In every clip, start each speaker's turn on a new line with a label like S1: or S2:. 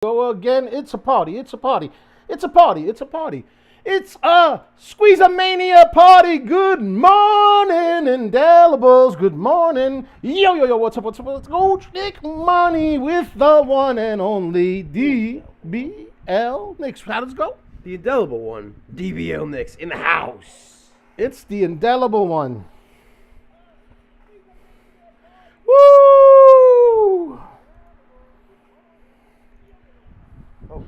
S1: Go again. It's a party. It's a party. It's a party. It's a party. It's a Squeeze-A-Mania party. Good morning, Indelibles. Good morning. Yo, yo, yo, what's up, what's up? Let's go, Nick Money with the one and only DBL Nicks. How does it go?
S2: The indelible one, DBL Nicks, in the house.
S1: It's the indelible one. Woo!
S2: Oh,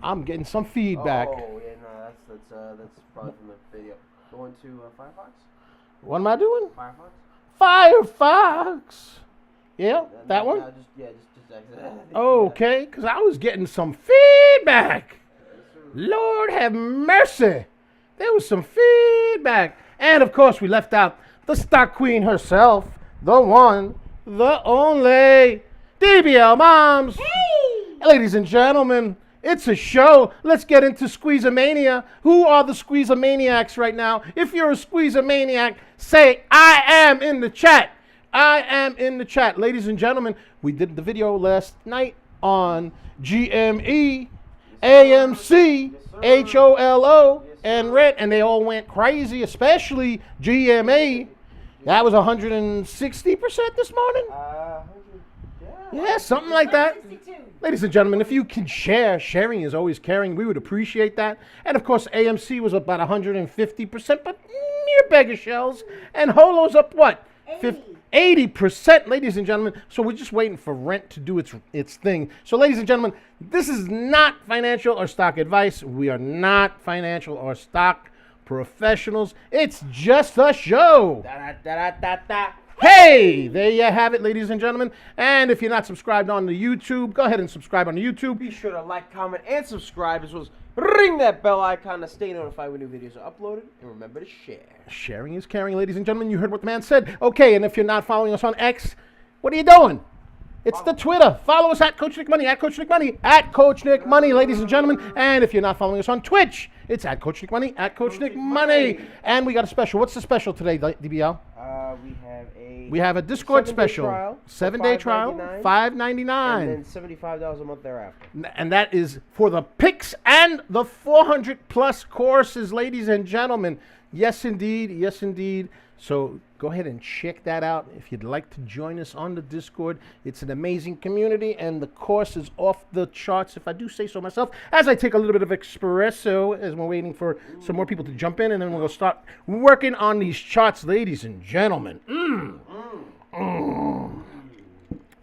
S1: I'm getting some feedback.
S2: Oh yeah, no, that's probably from the video. Going to Firefox.
S1: What am I doing?
S2: Firefox.
S1: Firefox. Yeah, that one?
S2: Just exit.
S1: Okay, because I was getting some feedback. Lord have mercy. There was some feedback. And of course, we left out the stock queen herself, the one, the only, DBL Moms.
S3: Hey!
S1: Ladies and gentlemen, it's a show. Let's get into Squeeze-A-Mania. Who are the Squeeze-A-Maniacs right now? If you're a Squeeze-A-Maniac, say, I am in the chat. I am in the chat. Ladies and gentlemen, we did the video last night on GME AMC HOLO and Red, and they all went crazy, especially GMA. That was 160% this morning. Yeah, something like that.
S3: 62.
S1: Ladies and gentlemen, if you can share, sharing is always caring. We would appreciate that. And of course, AMC was about 150%, but mere beggar shells. And Holo's up what? 80%, ladies and gentlemen. So we're just waiting for rent to do its thing. So ladies and gentlemen, this is not financial or stock advice. We are not financial or stock professionals. It's just a show. Hey, there you have it, ladies and gentlemen. And if you're not subscribed on the YouTube, go ahead and subscribe on the YouTube.
S2: Be sure to like, comment, and subscribe, as well as ring that bell icon to stay notified when new videos are uploaded. And remember to share. Sharing
S1: is caring, ladies and gentlemen. You heard what the man said. Okay, and if you're not following us on X, what are you doing? It's the Twitter. Follow us at Coach Nick Money, at Coach Nick Money, at Coach Nick Money, ladies and gentlemen. And if you're not following us on Twitch, it's at Coach Nick Money, at Coach Nick Money. And we got a special. What's the special today, DBL? We have a Discord special. 7-day trial, $5.99.
S2: And then $75 a month thereafter.
S1: And that is for the picks and the 400+ courses, ladies and gentlemen. Yes, indeed. Yes, indeed. So go ahead and check that out if you'd like to join us on the Discord. It's an amazing community, and the course is off the charts, if I do say so myself, as I take a little bit of espresso as we're waiting for some more people to jump in, and then we'll start working on these charts, ladies and gentlemen.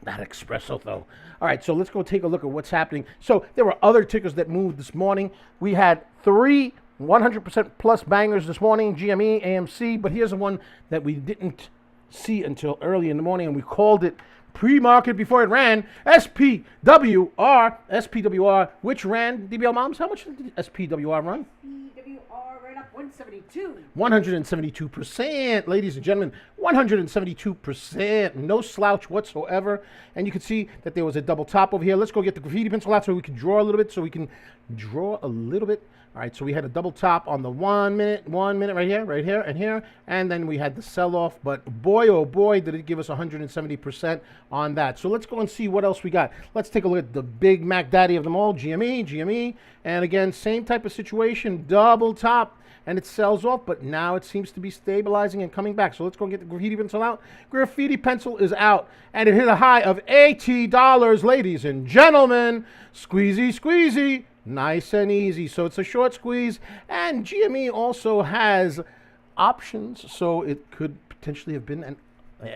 S1: That espresso, though. All right, so let's go take a look at what's happening. So there were other tickers that moved this morning. We had 3 100% plus bangers this morning, GME, AMC, but here's the one that we didn't see until early in the morning, and we called it pre-market before it ran, SPWR, which ran, DBL Moms, how much did SPWR run?
S3: SPWR ran up 172.
S1: 172%, ladies and gentlemen, 172%, no slouch whatsoever. And you can see that there was a double top over here. Let's go get the graffiti pencil out so we can draw a little bit, All right, so we had a double top on the 1 minute right here, and here. And then we had the sell-off, but boy, oh boy, did it give us 170% on that. So let's go and see what else we got. Let's take a look at the big Mac Daddy of them all, GME. And again, same type of situation, double top, and it sells off, but now it seems to be stabilizing and coming back. So let's go get the graffiti pencil out. Graffiti pencil is out, and it hit a high of $80, ladies and gentlemen. Squeezy. Nice and easy. So it's a short squeeze, and GME also has options, so it could potentially have been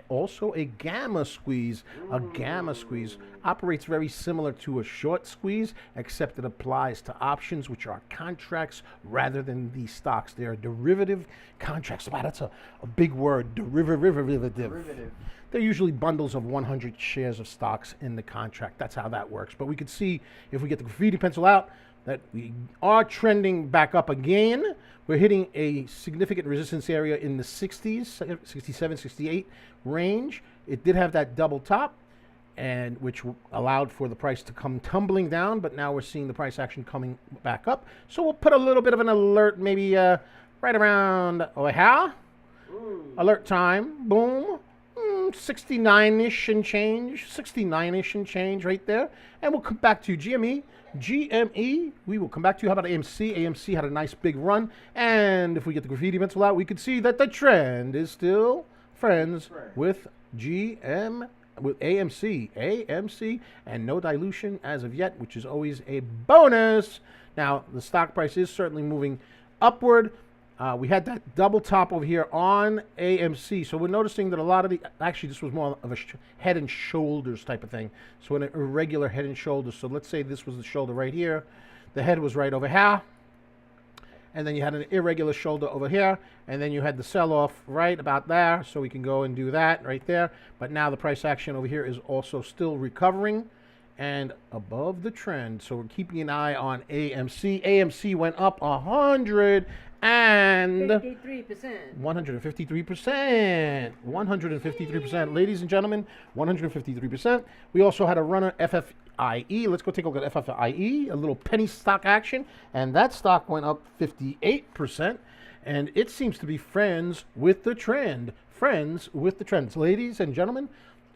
S1: also a gamma squeeze. A gamma squeeze operates very similar to a short squeeze, except it applies to options, which are contracts rather than the stocks. They are derivative contracts. Wow, that's a big word, derivative. They're usually bundles of 100 shares of stocks in the contract. That's how that works. But we could see, if we get the graffiti pencil out, that we are trending back up again. We're hitting a significant resistance area in the 60s, 67, 68 range. It did have that double top, and which allowed for the price to come tumbling down, but now we're seeing the price action coming back up. So we'll put a little bit of an alert, maybe right around, alert time, boom. 69-ish and change, 69-ish and change right there. And we'll come back to GME. GME, we will come back to you. How about AMC? AMC had a nice big run. And if we get the graffiti pencil out, we could see that the trend is still friends with with AMC. AMC, and no dilution as of yet, which is always a bonus. Now, the stock price is certainly moving upward. We had that double top over here on AMC. So we're noticing that a lot of actually this was more of a head and shoulders type of thing. So an irregular head and shoulders. So let's say this was the shoulder right here. The head was right over here. And then you had an irregular shoulder over here. And then you had the sell-off right about there. So we can go and do that right there. But now the price action over here is also still recovering and above the trend. So we're keeping an eye on AMC. AMC went up 153%. 153%. Ladies and gentlemen, 153%. We also had a runner, FFIE. Let's go take a look at FFIE, a little penny stock action. And that stock went up 58%. And it seems to be friends with the trend. Friends with the trends. Ladies and gentlemen,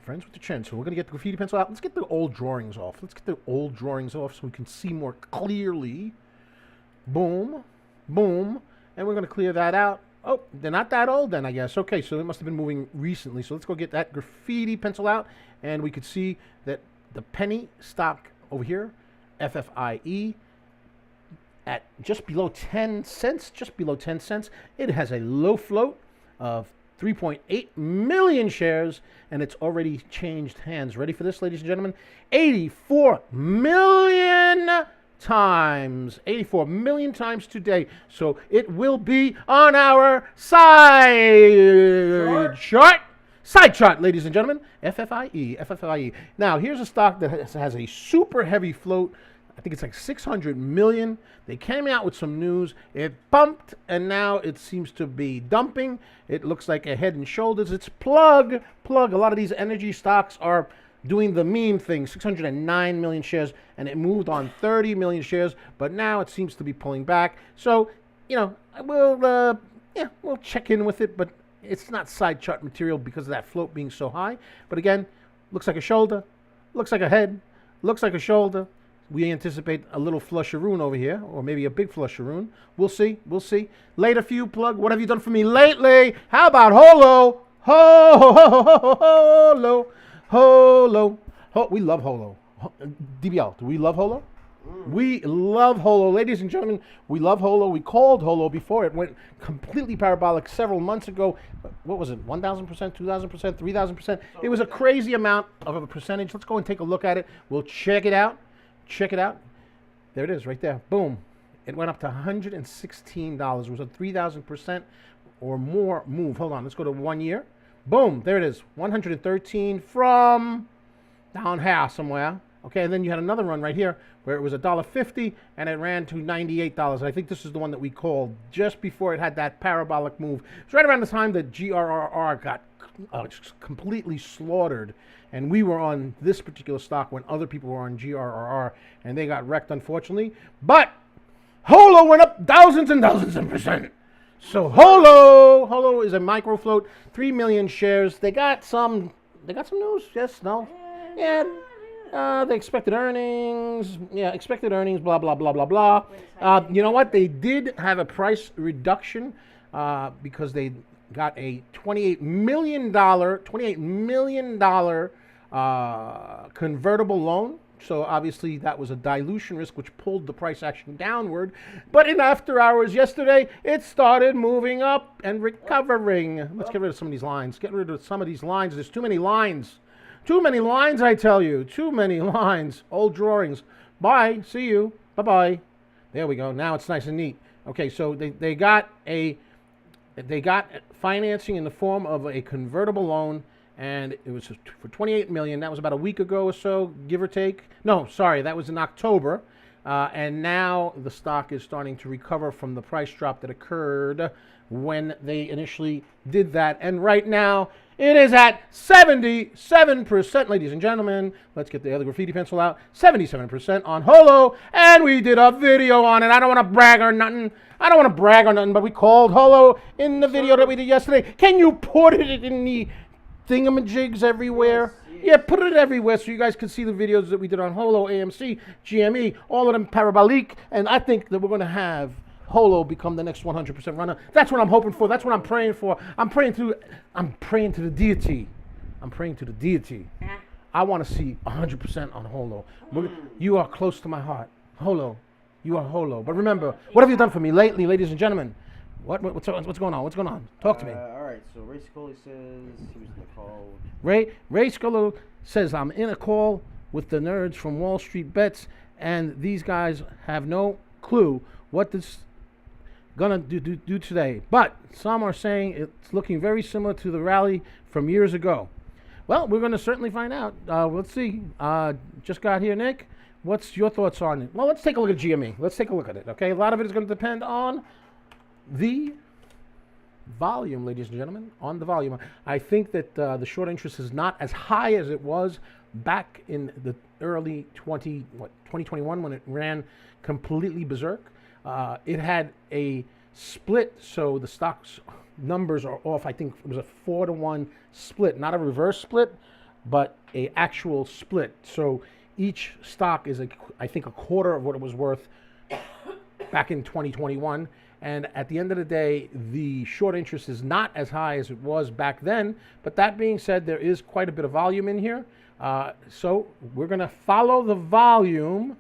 S1: friends with the trend. So we're going to get the graffiti pencil out. Let's get the old drawings off. Let's get the old drawings off so we can see more clearly. Boom. Boom. And we're going to clear that out. Oh, they're not that old then, I guess. Okay, so it must have been moving recently. So let's go get that graffiti pencil out. And we could see that the penny stock over here, FFIE, at just below 10 cents, it has a low float of 3.8 million shares, and it's already changed hands. Ready for this, ladies and gentlemen? 84 million times. 84 million times today. So it will be on our side chart. Side chart, ladies and gentlemen. FFIE, FFIE. Now, here's a stock that has a super heavy float. I think it's like 600 million. They came out with some news. It bumped, and now it seems to be dumping. It looks like a head and shoulders. It's plug. A lot of these energy stocks are doing the meme thing. 609 million shares, and it moved on 30 million shares, but now it seems to be pulling back. So, you know, we'll check in with it, but it's not side chart material because of that float being so high. But again, looks like a shoulder, looks like a head, looks like a shoulder. We anticipate a little flusheroon over here, or maybe a big flusheroon. We'll see. We'll see. Later for you, plug. What have you done for me lately? How about Holo? Holo. Holo. We love Holo. DBL, do we love Holo? We love Holo. Ladies and gentlemen, we love Holo. We called Holo before it went completely parabolic several months ago. What was it? 1,000%, 2,000%, 3,000%? It was a crazy amount of a percentage. Let's go and take a look at it. We'll check it out. Check it out. There it is right there. Boom. It went up to $116. It was a 3,000% or more move. Hold on. Let's go to 1 year. Boom. There it is. 113 from down here somewhere. Okay. And then you had another run right here where it was $1.50 and it ran to $98. I think this is the one that we called just before it had that parabolic move. It's right around the time that GRRR got completely slaughtered, and we were on this particular stock when other people were on GRRR, and they got wrecked, unfortunately. But Holo went up thousands and thousands of percent. So Holo is a micro float, 3 million shares. They got some news. Yes, no, yeah. They expected earnings. Yeah, expected earnings. Blah blah blah blah blah. You know what? They did have a price reduction because they got a $28 million convertible loan. So obviously that was a dilution risk, which pulled the price action downward. But in after hours yesterday, it started moving up and recovering. Let's get rid of some of these lines. Get rid of some of these lines. There's too many lines. Too many lines, I tell you. Too many lines. Old drawings. Bye. See you. Bye-bye. There we go. Now it's nice and neat. Okay, so they got financing in the form of a convertible loan, and it was for $28 million. That was about a week ago or so, give or take. No, sorry, that was in October. And now the stock is starting to recover from the price drop that occurred when they initially did that. And right now, it is at 77%, ladies and gentlemen. Let's get the other graffiti pencil out. 77% on Holo, and we did a video on it. I don't want to brag or nothing. But we called Holo in the video that we did yesterday. Can you put it in the thingamajigs everywhere.
S2: Yes, yes.
S1: Yeah, put it everywhere so you guys can see the videos that we did on Holo, AMC, GME, all of them parabolique. And I think that we're going to have Holo become the next 100% runner. That's what I'm hoping for. That's what I'm praying for. I'm praying to the deity. I'm praying to the deity. I want to see 100% on Holo. You are close to my heart. Holo. You are Holo. But remember, what have you done for me lately, ladies and gentlemen? What's going on? What's going on? Talk to me.
S2: All right, so Ray Scully says he was in the call.
S1: Ray Scully says, I'm in a call with the nerds from Wall Street Bets, and these guys have no clue what this gonna do today. But some are saying it's looking very similar to the rally from years ago. Well, we're gonna certainly find out. Let's see. Just got here, Nick. What's your thoughts on it? Well, let's take a look at GME. Let's take a look at it, okay? A lot of it is going to depend on the volume, ladies and gentlemen, on the volume. I think that the short interest is not as high as it was back in the early 2021 when it ran completely berserk. It had a split, so the stock's numbers are off. I think it was a 4-to-1 split, not a reverse split, but a actual split. So each stock is, I think, a quarter of what it was worth back in 2021. And at the end of the day, the short interest is not as high as it was back then. But that being said, there is quite a bit of volume in here. So we're going to follow the volume.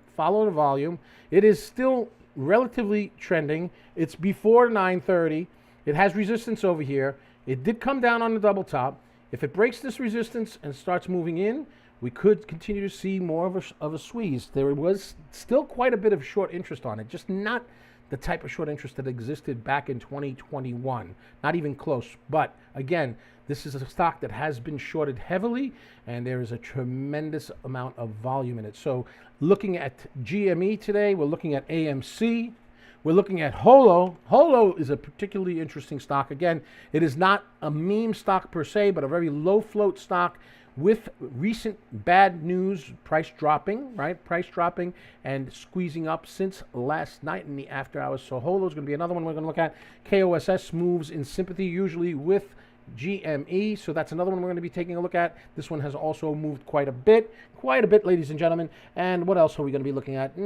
S1: It is still relatively trending. It's before 930. It has resistance over here. It did come down on the double top. If it breaks this resistance and starts moving in, we could continue to see more of a squeeze. There was still quite a bit of short interest on it, just not the type of short interest that existed back in 2021. Not even close. But again, this is a stock that has been shorted heavily, and there is a tremendous amount of volume in it. So looking at GME today, we're looking at AMC. We're looking at Holo. Holo is a particularly interesting stock. Again, it is not a meme stock per se, but a very low float stock with recent bad news, price dropping, right? Price dropping and squeezing up since last night in the after hours. So Holo is going to be another one we're going to look at. KOSS moves in sympathy usually with GME. So that's another one we're going to be taking a look at. This one has also moved quite a bit, ladies and gentlemen. And what else are we going to be looking at?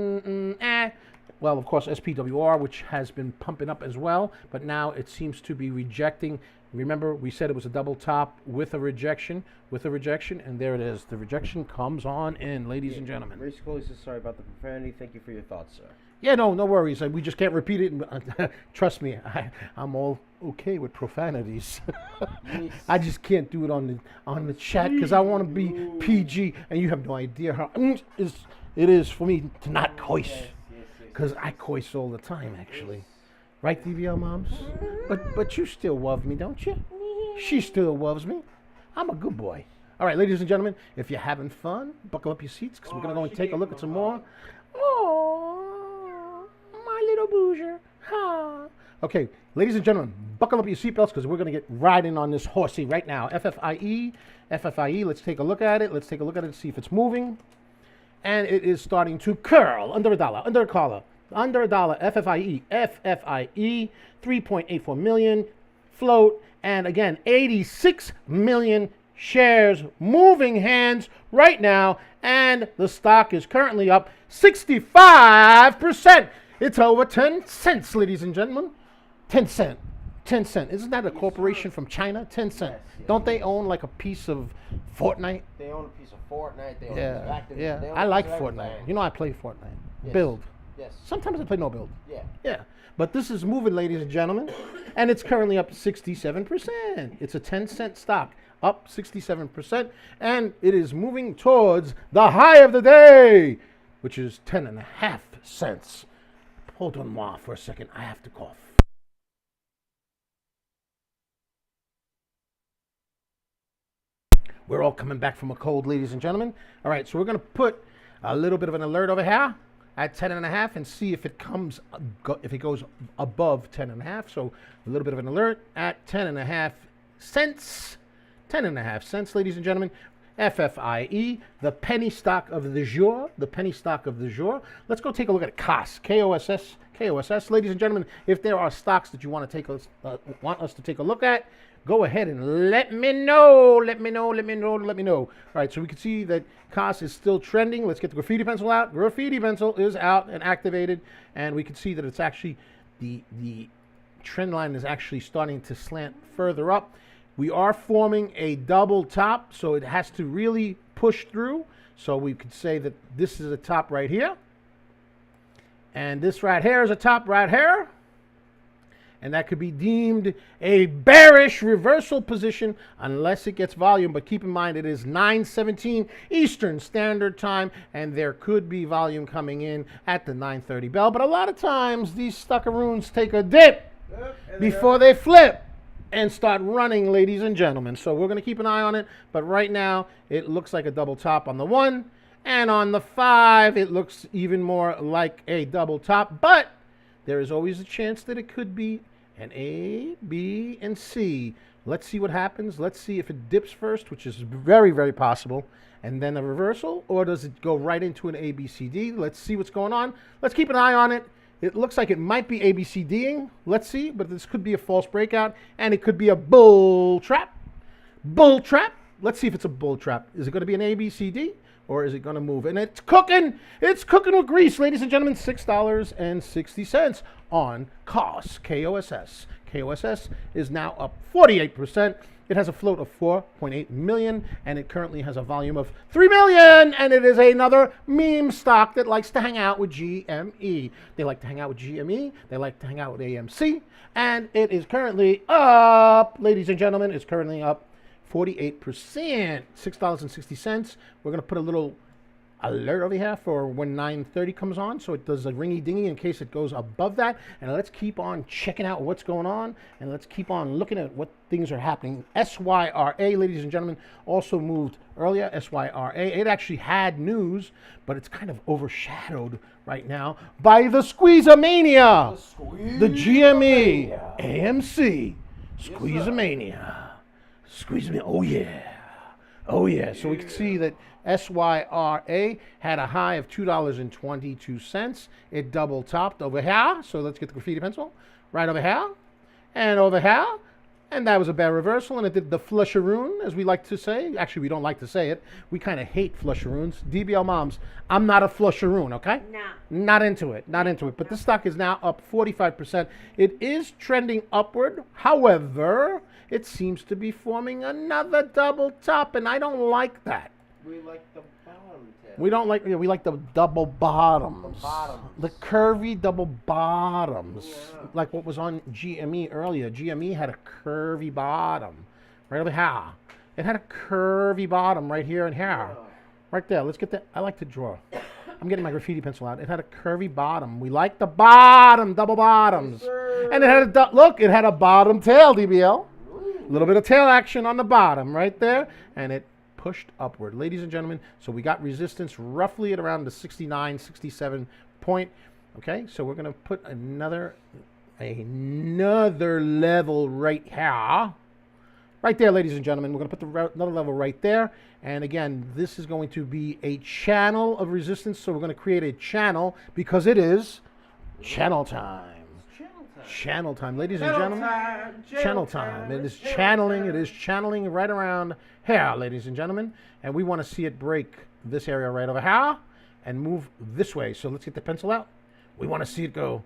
S1: Well, of course, SPWR, which has been pumping up as well, but now it seems to be rejecting. Remember, we said it was a double top with a rejection, and there it is. The rejection comes on in, ladies and gentlemen.
S2: Ray Scully says, sorry about the profanity. Thank you for your thoughts, sir.
S1: Yeah, no worries. We just can't repeat it. Trust me, I'm all okay with profanities. I just can't do it on the chat because I want to be PG, and you have no idea how it is for me to not coice. Because I coice all the time, actually. Right, DVL moms? But you still love me, don't you? She still loves me. I'm a good boy. All right, ladies and gentlemen, if you're having fun, buckle up your seats because we're going to go and take a look at some more. Oh, my little bouger. Ha. Okay, ladies and gentlemen, buckle up your seatbelts because we're going to get riding on this horsey right now. FFIE, let's take a look at it. Let's take a look at it and see if it's moving. And it is starting to curl under $1, under $1. FFIE, 3.84 million float, and again, 86 million shares moving hands right now, and the stock is currently up 65%. It's over 10 cents, ladies and gentlemen. 10 cent. 10 cent. Isn't that a corporation from China? 10 cent. Yes. Don't they own like a piece of Fortnite?
S2: They own a piece of Fortnite. They own
S1: yeah.
S2: a piece of Activision.
S1: Yeah. I like Fortnite. You know, I play Fortnite.
S2: Yes.
S1: Build.
S2: Yes.
S1: Sometimes I play no build.
S2: Yeah.
S1: Yeah. But this is moving, ladies and gentlemen, and it's currently up 67%. It's a 10-cent stock, up 67%, and it is moving towards the high of the day, which is 10.5 cents. Hold on, moi, for a second. I have to cough. We're all coming back from a cold, ladies and gentlemen. All right, so we're going to put a little bit of an alert over here at 10.5 and see if it goes above 10.5. So a little bit of an alert at 10.5 cents. 10.5 cents, ladies and gentlemen. FFIE, the penny stock of the jour. The penny stock of the jour. Let's go take a look at KOSS. KOSS. Ladies and gentlemen, if there are stocks that you want us to take a look at, go ahead and let me know. Let me know. All right, so we can see that KOSS is still trending. Let's get the graffiti pencil out. Graffiti pencil is out and activated, and we can see that it's actually the trend line is actually starting to slant further up. We are forming a double top, so it has to really push through. So we could say that this is a top right here. And this right here is a top right here. And that could be deemed a bearish reversal position unless it gets volume. But keep in mind, it is 9:17 Eastern Standard Time, and there could be volume coming in at the 9:30 bell. But a lot of times, these stuckaroons take a dip before they flip and start running, ladies and gentlemen. So we're going to keep an eye on it. But right now, it looks like a double top on the 1. And on the 5, it looks even more like a double top. But there is always a chance that it could be an A, B, and C. Let's see what happens. Let's see if it dips first, which is very, very possible, and then a reversal, or does it go right into an A, B, C, D? Let's see what's going on. Let's keep an eye on it. It looks like it might be A, B, C, D-ing. Let's see, but this could be a false breakout, and it could be a bull trap. Bull trap. Let's see if it's a bull trap. Is it going to be an A, B, C, D? Or is it going to move? And it's cooking. It's cooking with grease, ladies and gentlemen. $6.60 on KOSS, K-O-S-S. KOSS is now up 48%. It has a float of 4.8 million, and it currently has a volume of 3 million. And it is another meme stock that likes to hang out with GME. They like to hang out with GME. They like to hang out with AMC. And it is currently up, ladies and gentlemen, it's currently up 48%, $6.60. We're going to put a little alert over here for when 9:30 comes on, so it does a ringy dingy in case it goes above that. And let's keep on checking out what's going on, and let's keep on looking at what things are happening. SYRA, ladies and gentlemen, also moved earlier. SYRA, it actually had news, but it's kind of overshadowed right now by the Squeezamania, the GME AMC Squeezamania. Squeeze me. Oh, yeah. Oh, yeah. So we can see that SYRA had a high of $2.22. It double topped over here. So let's get the graffiti pencil. Right over here. And over here. And that was a bear reversal. And it did the flusharoon, as we like to say. Actually, we don't like to say it. We kind of hate flusharoons. DBL moms, I'm not a flusharoon, okay?
S3: No.
S1: Not into it. Not into it. But this stock is now up 45%. It is trending upward. However, it seems to be forming another double top, and I don't like that.
S2: We like the bottom tail.
S1: We don't like, we like the double bottoms.
S2: The bottoms.
S1: The curvy double bottoms.
S2: Yeah.
S1: Like what was on GME earlier. GME had a curvy bottom. Right over here. It had a curvy bottom right here and here.
S2: Yeah.
S1: Right there. Let's get that. I like to draw. I'm getting my graffiti pencil out. It had a curvy bottom. We like the bottom, double bottoms.
S2: Yes,
S1: and it had a, look, it had a bottom tail, DBL. A little bit of tail action on the bottom right there, and it pushed upward, ladies and gentlemen. So we got resistance roughly at around the 69, 67 point. Okay, so we're going to put another level right here. Right there, ladies and gentlemen. We're going to put another level right there. And again, this is going to be a channel of resistance. So we're going to create a channel because it is channel time. Channel time, ladies and gentlemen. Channel time. It is channeling. It is channeling right around here, ladies and gentlemen. And we want to see it break this area right over here and move this way. So let's get the pencil out. We want to see it go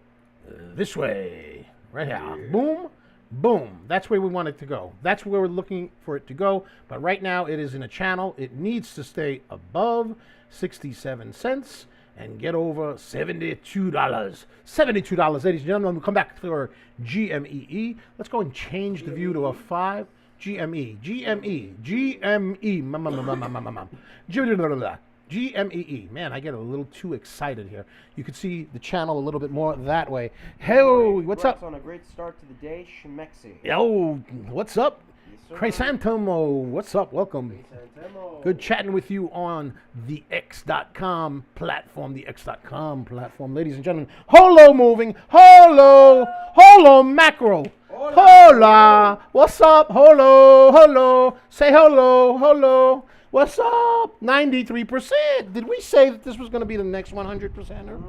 S1: this way, right here. Boom, boom. That's where we want it to go. That's where we're looking for it to go. But right now it is in a channel. It needs to stay above 67 cents. And get over $72. $72, ladies and gentlemen. We'll come back for GMEE. Let's go and change the view to a 5. GME. GMEE. Man, I get a little too excited here. You can see the channel a little bit more that way. Hey, what's up?
S2: On a great start to the day, Shemexi.
S1: Yo, what's up?
S2: Yes,
S1: Chrysanthemo, what's up? Welcome.
S2: Chrysanthemo.
S1: Good chatting with you on the X.com platform. The X.com platform, ladies and gentlemen. Holo moving. Holo. Holo mackerel. Hola. What's up? Holo. Holo. Say hello. Holo. What's up? 93%. Did we say that this was going to be the next 100%er?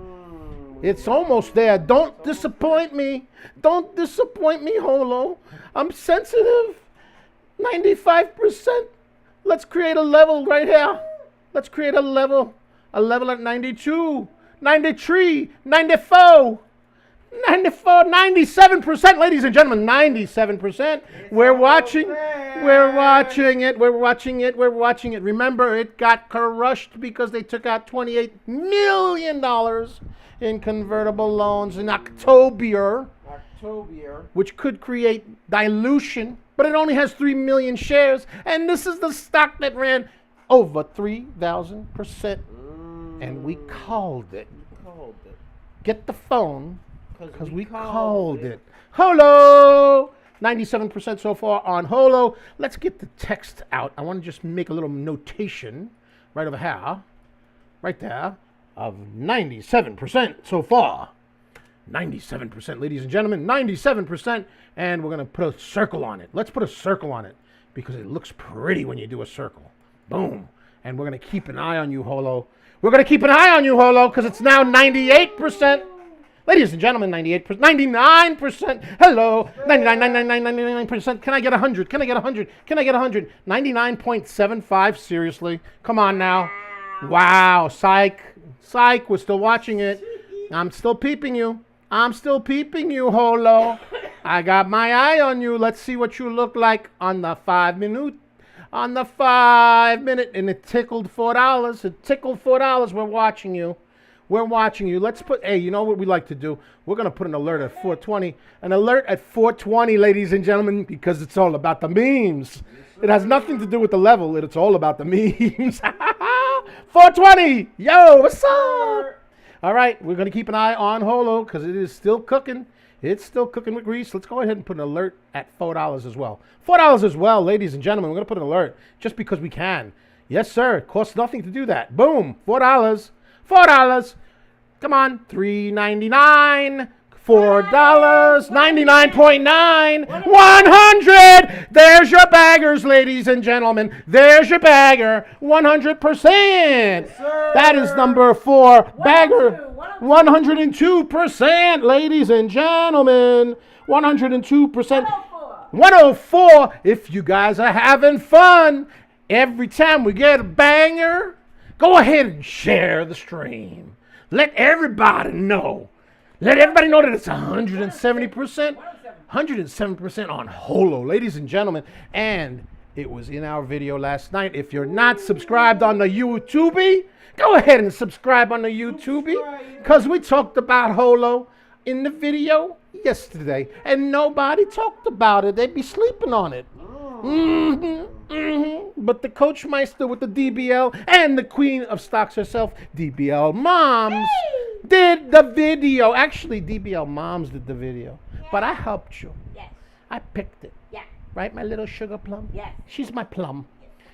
S1: It's almost there. Don't disappoint me. Don't disappoint me, Holo. I'm sensitive. 95%. Let's create a level right here. Let's create a level at 92, 93, 94. 94, 97%, ladies and gentlemen, 97%. We're watching it. Remember, it got crushed because they took out $28 million in convertible loans in October, which could create dilution, but it only has 3 million shares, and this is the stock that ran over 3,000%, and we called it. Get the phone. Because we called it. Holo! 97% so far on Holo. Let's get the text out. I want to just make a little notation right over here. Right there. Of 97% so far. 97%, ladies and gentlemen. 97%. And we're going to put a circle on it. Let's put a circle on it. Because it looks pretty when you do a circle. Boom. And we're going to keep an eye on you, Holo. We're going to keep an eye on you, Holo, because it's now 98%. Ladies and gentlemen, 98%, 99%, hello, 99%. Can I get 100? Can I get 100? Can I get 100? 99.75, seriously? Come on now. Wow, psych, we're still watching it. I'm still peeping you. Holo. I got my eye on you. Let's see what you look like on the 5 minute. And it tickled $4. It tickled $4. We're watching you. Let's put, hey, you know what we like to do? We're going to put an alert at 4:20. An alert at 4:20, ladies and gentlemen, because it's all about the memes. It has nothing to do with the level. It's all about the memes. 4:20. Yo, what's up? All right, we're going to keep an eye on Holo because it is still cooking. It's still cooking with grease. Let's go ahead and put an alert at $4 as well. $4 as well, ladies and gentlemen. We're going to put an alert just because we can. Yes, sir. It costs nothing to do that. Boom. $4. Come on. $3.99. $4. 99.9. 100. There's your baggers, ladies and gentlemen. There's your bagger. 100%. That is number 4 bagger. 102%, ladies and gentlemen. 102%. 104. If you guys are having fun, every time we get a banger, go ahead and share the stream. Let everybody know. Let everybody know that it's 170%. 107% on Holo, ladies and gentlemen. And it was in our video last night. If you're not subscribed on the YouTube, go ahead and subscribe on the YouTube. Because we talked about Holo in the video yesterday. And nobody talked about it. They'd be sleeping on it. But the Coach Meister with the DBL and the Queen of Stocks herself, DBL Moms, did the video. Actually, DBL Moms did the video. But I helped you.
S3: Yes.
S1: I picked it.
S3: Yeah.
S1: Right, my little sugar plum?
S3: Yes.
S1: She's my plum.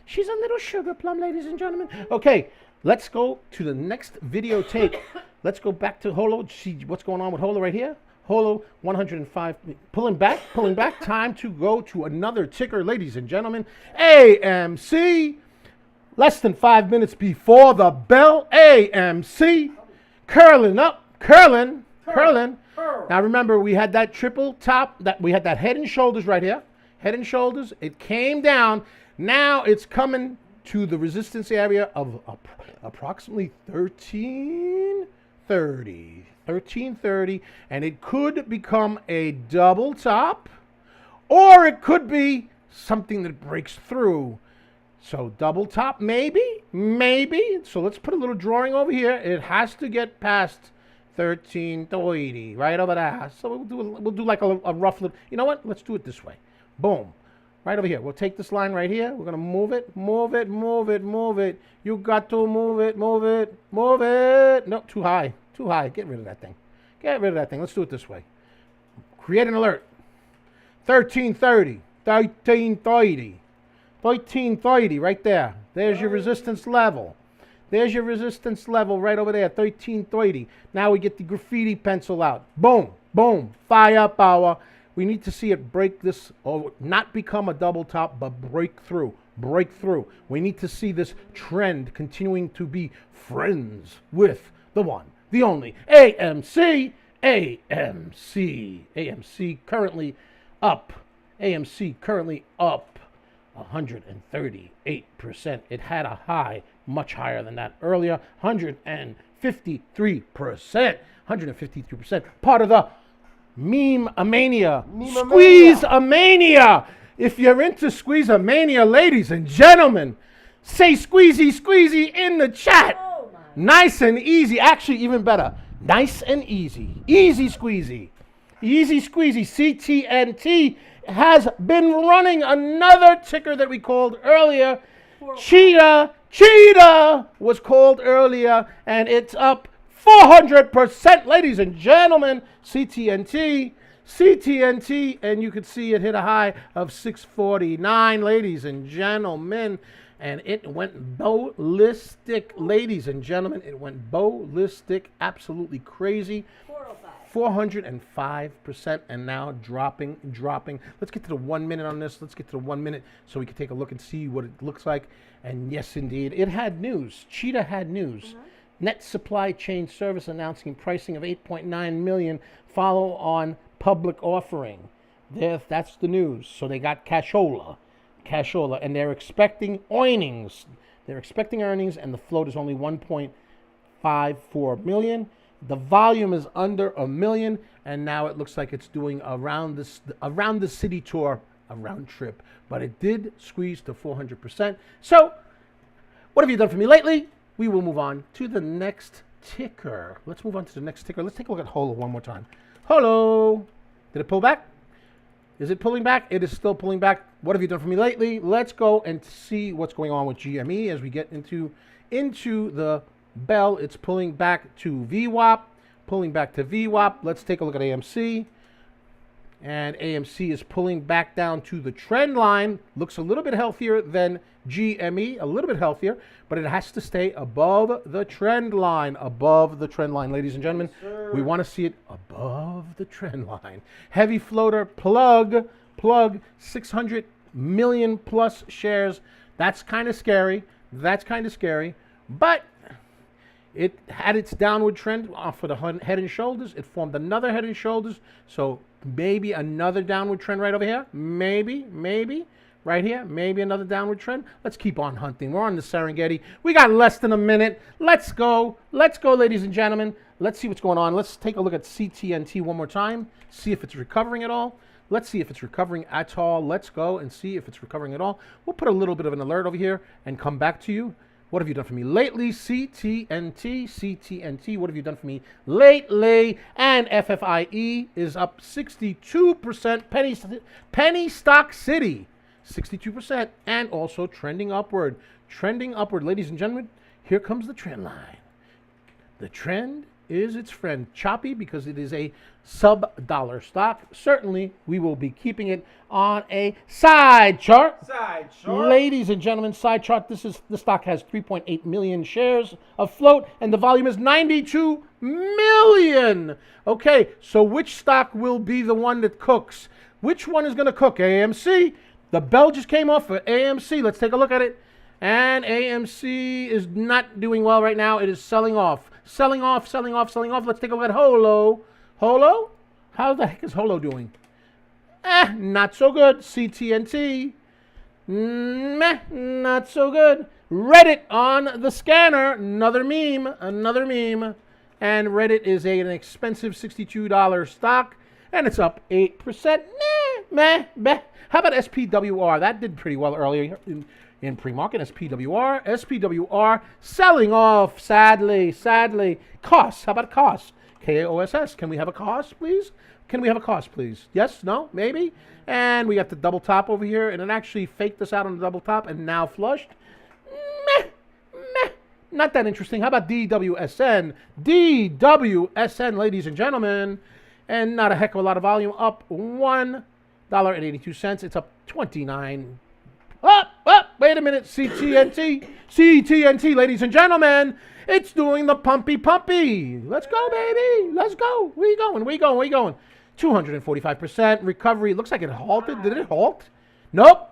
S1: She's a little sugar plum, ladies and gentlemen. Okay, let's go to the next videotape. Let's go back to Holo. See what's going on with Holo right here. Holo 105, pulling back. Time to go to another ticker, ladies and gentlemen. AMC, less than 5 minutes before the bell. AMC, curling up, curling. Now remember, we had that triple top, we had that head and shoulders right here. Head and shoulders, it came down. Now it's coming to the resistance area of approximately 1330. 1330, and it could become a double top, or it could be something that breaks through. So double top, maybe. So let's put a little drawing over here. It has to get past 1330, right over there. So we'll do like a rough little. You know what? Let's do it this way. Boom. Right over here. We'll take this line right here. We're going to move it. You got to move it. No, too high. Get rid of that thing. Let's do it this way. Create an alert. 1330. 1330 right there. There's your resistance level. Right over there. 1330. Now we get the graffiti pencil out. Boom. Firepower. We need to see it break this, or not become a double top, but break through. We need to see this trend continuing to be friends with the one, the only AMC currently up. 138%. It had a high much higher than that earlier, 153%. 153%. Part of the meme-a-mania. Squeeze-a-mania. If you're into squeeze-a-mania, ladies and gentlemen, say squeezy, squeezy in the chat.
S3: Oh my.
S1: Nice and easy. Actually, even better. Nice and easy. Easy squeezy. Easy squeezy. CTNT has been running another ticker that we called earlier. Cheetah. Cheetah was called earlier, and it's up 400%, ladies and gentlemen. CTNT, and you can see it hit a high of 649, ladies and gentlemen, and it went ballistic, ladies and gentlemen. It went ballistic, absolutely crazy. 405%, and now dropping. Let's get to the 1 minute on this. Let's get to the 1 minute so we can take a look and see what it looks like. And yes, indeed, it had news. Cheetah had news. Net Supply Chain Service announcing pricing of $8.9 million follow on public offering. That's the news. So they got cashola, and they're expecting earnings. And the float is only 1.54 million. The volume is under a million, and now it looks like it's doing around the city tour, a round trip. But it did squeeze to 400%. So, what have you done for me lately? We will move on to the next ticker. Let's move on to the next ticker. Let's take a look at HOLO one more time. HOLO. Did it pull back? Is it pulling back? It is still pulling back. What have you done for me lately? Let's go and see what's going on with GME as we get into the bell. It's pulling back to VWAP. Let's take a look at AMC. And AMC is pulling back down to the trend line. Looks a little bit healthier than GME, a little bit healthier, but it has to stay above the trend line, ladies and gentlemen.
S2: Yes,
S1: we want to see it above the trend line. Heavy floater, plug, 600 million plus shares. That's kind of scary. But it had its downward trend off of the head and shoulders. It formed another head and shoulders. So maybe another downward trend right over here. Maybe. Right here. Maybe another downward trend. Let's keep on hunting. We're on the Serengeti. We got less than a minute. Let's go, ladies and gentlemen. Let's see what's going on. Let's take a look at CTNT one more time. See if it's recovering at all. Let's see if it's recovering at all. Let's go and see if it's recovering at all. We'll put a little bit of an alert over here and come back to you. What have you done for me lately? CTNT, what have you done for me lately? And FFIE is up 62%. Penny Stock City, 62%, and also trending upward. Ladies and gentlemen, here comes the trend line. The trend is its friend. Choppy because it is a sub-dollar stock. Certainly, we will be keeping it on a side chart. Ladies and gentlemen, side chart. The stock has 3.8 million shares of float, and the volume is 92 million. Okay, so which stock will be the one that cooks? Which one is going to cook? AMC. The bell just came off for AMC. Let's take a look at it. And AMC is not doing well right now. It is selling off. Let's take a look at HOLO. HOLO? How the heck is HOLO doing? Not so good. CTNT. Not so good. Reddit on the scanner. Another meme. And Reddit is an expensive $62 stock. And it's up 8%. How about SPWR? That did pretty well earlier in pre-market. SPWR selling off, sadly. KOSS. How about KOSS? KOSS. Can we have a KOSS, please? Yes? No? Maybe? And we got the double top over here, and it actually faked us out on the double top and now flushed. Not that interesting. How about DWSN? DWSN, ladies and gentlemen. And not a heck of a lot of volume. Up $1.82. It's up 29. Wait a minute. CTNT, ladies and gentlemen. It's doing the pumpy. Let's go, baby. Let's go. We going. 245% recovery. Looks like it halted. Did it halt? Nope.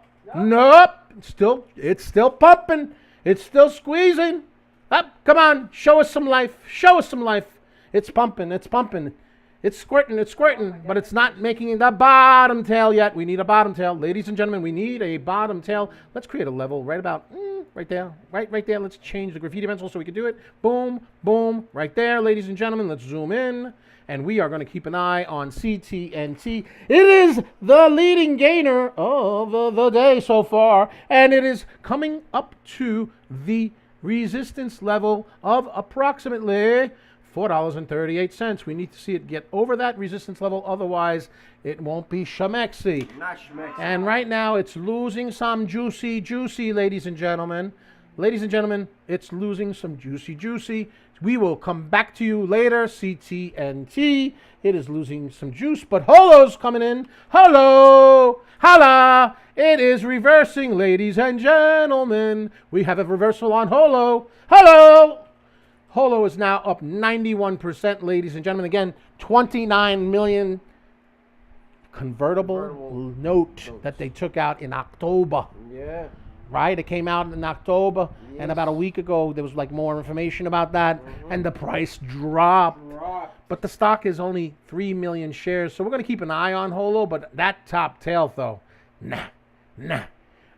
S1: It's still pumping. It's still squeezing. Up. Come on. Show us some life. It's pumping. It's squirting, but it's not making the bottom tail yet. We need a bottom tail. Ladies and gentlemen, we need a bottom tail. Let's create a level right about right there. Right there. Let's change the graffiti pencil so we can do it. Boom, boom, right there, ladies and gentlemen. Let's zoom in. And we are going to keep an eye on CTNT. It is the leading gainer of the day so far. And it is coming up to the resistance level of approximately $4.38. We need to see it get over that resistance level. Otherwise, it won't be shmexy.
S2: Not shmexy.
S1: And right now, it's losing some juicy, ladies and gentlemen. Ladies and gentlemen, it's losing some juicy. We will come back to you later. CTNT. It is losing some juice, but Holo's coming in. Holo! Holla! It is reversing, ladies and gentlemen. We have a reversal on Holo. Holo! Holo is now up 91%, ladies and gentlemen. Again, 29 million convertible notes that they took out in October.
S2: Yeah.
S1: Right? It came out in October, and about a week ago, there was like more information about that, and the price dropped. But the stock is only 3 million shares, so we're going to keep an eye on Holo, but that top tail, though, nah.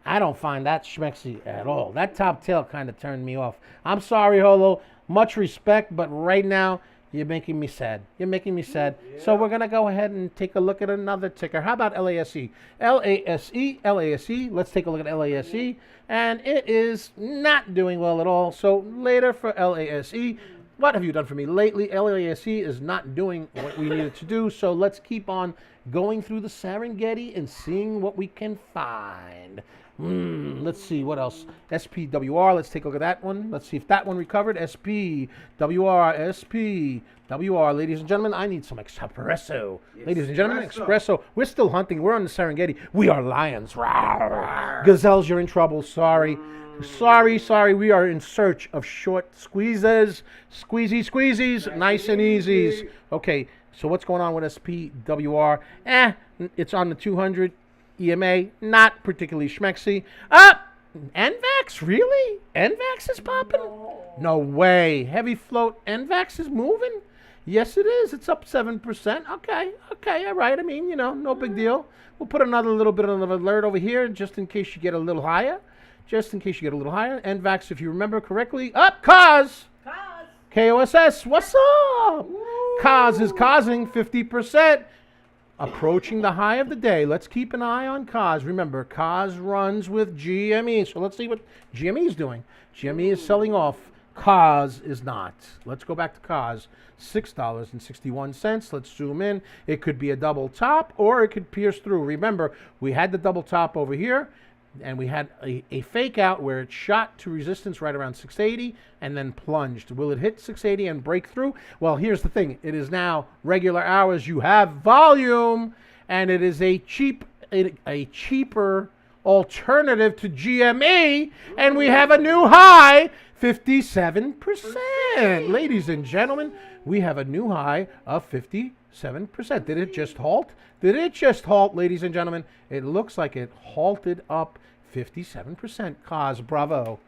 S1: I don't find that schmexy at all. That top tail kind of turned me off. I'm sorry, Holo. Much respect, but right now, you're making me sad. Yeah. So we're going to go ahead and take a look at another ticker. How about LASE? LASE. Let's take a look at LASE. And it is not doing well at all. So later for LASE. What have you done for me lately? LASE is not doing what we needed to do. So let's keep on going through the Serengeti and seeing what we can find. Let's see what else. SPWR. Let's take a look at that one. Let's see if that one recovered. SPWR. Ladies and gentlemen, I need some espresso. Ladies and gentlemen, espresso. We're still hunting. We're on the Serengeti. We are lions. Rawr. Gazelles, you're in trouble. Sorry. We are in search of short squeezes. Squeezies. Nice and easies. Okay, so what's going on with SPWR? It's on the 200. EMA, not particularly schmexy. NVAX, really? NVAX is popping? No way. Heavy float NVAX is moving? Yes, it is. It's up 7%. Okay, all right. I mean, no big deal. We'll put another little bit of an alert over here just in case you get a little higher. NVAX, if you remember correctly. KOSS. KOSS, what's up? KOSS is causing 50%. Approaching the high of the day. Let's keep an eye on KOSS. Remember, KOSS runs with GME. So let's see what GME is doing. GME is selling off. KOSS is not. Let's go back to KOSS. $6.61. Let's zoom in. It could be a double top or it could pierce through. Remember, we had the double top over here. And we had a fake out where it shot to resistance right around 680 and then plunged. Will it hit 680 and break through? Well, here's the thing. It is now regular hours. You have volume, and it is a cheaper alternative to GME, and we have a new high, 57%. Ladies and gentlemen, we have a new high of 57%. Did it just halt? Ladies and gentlemen? It looks like it halted up 57%. KOSS, bravo.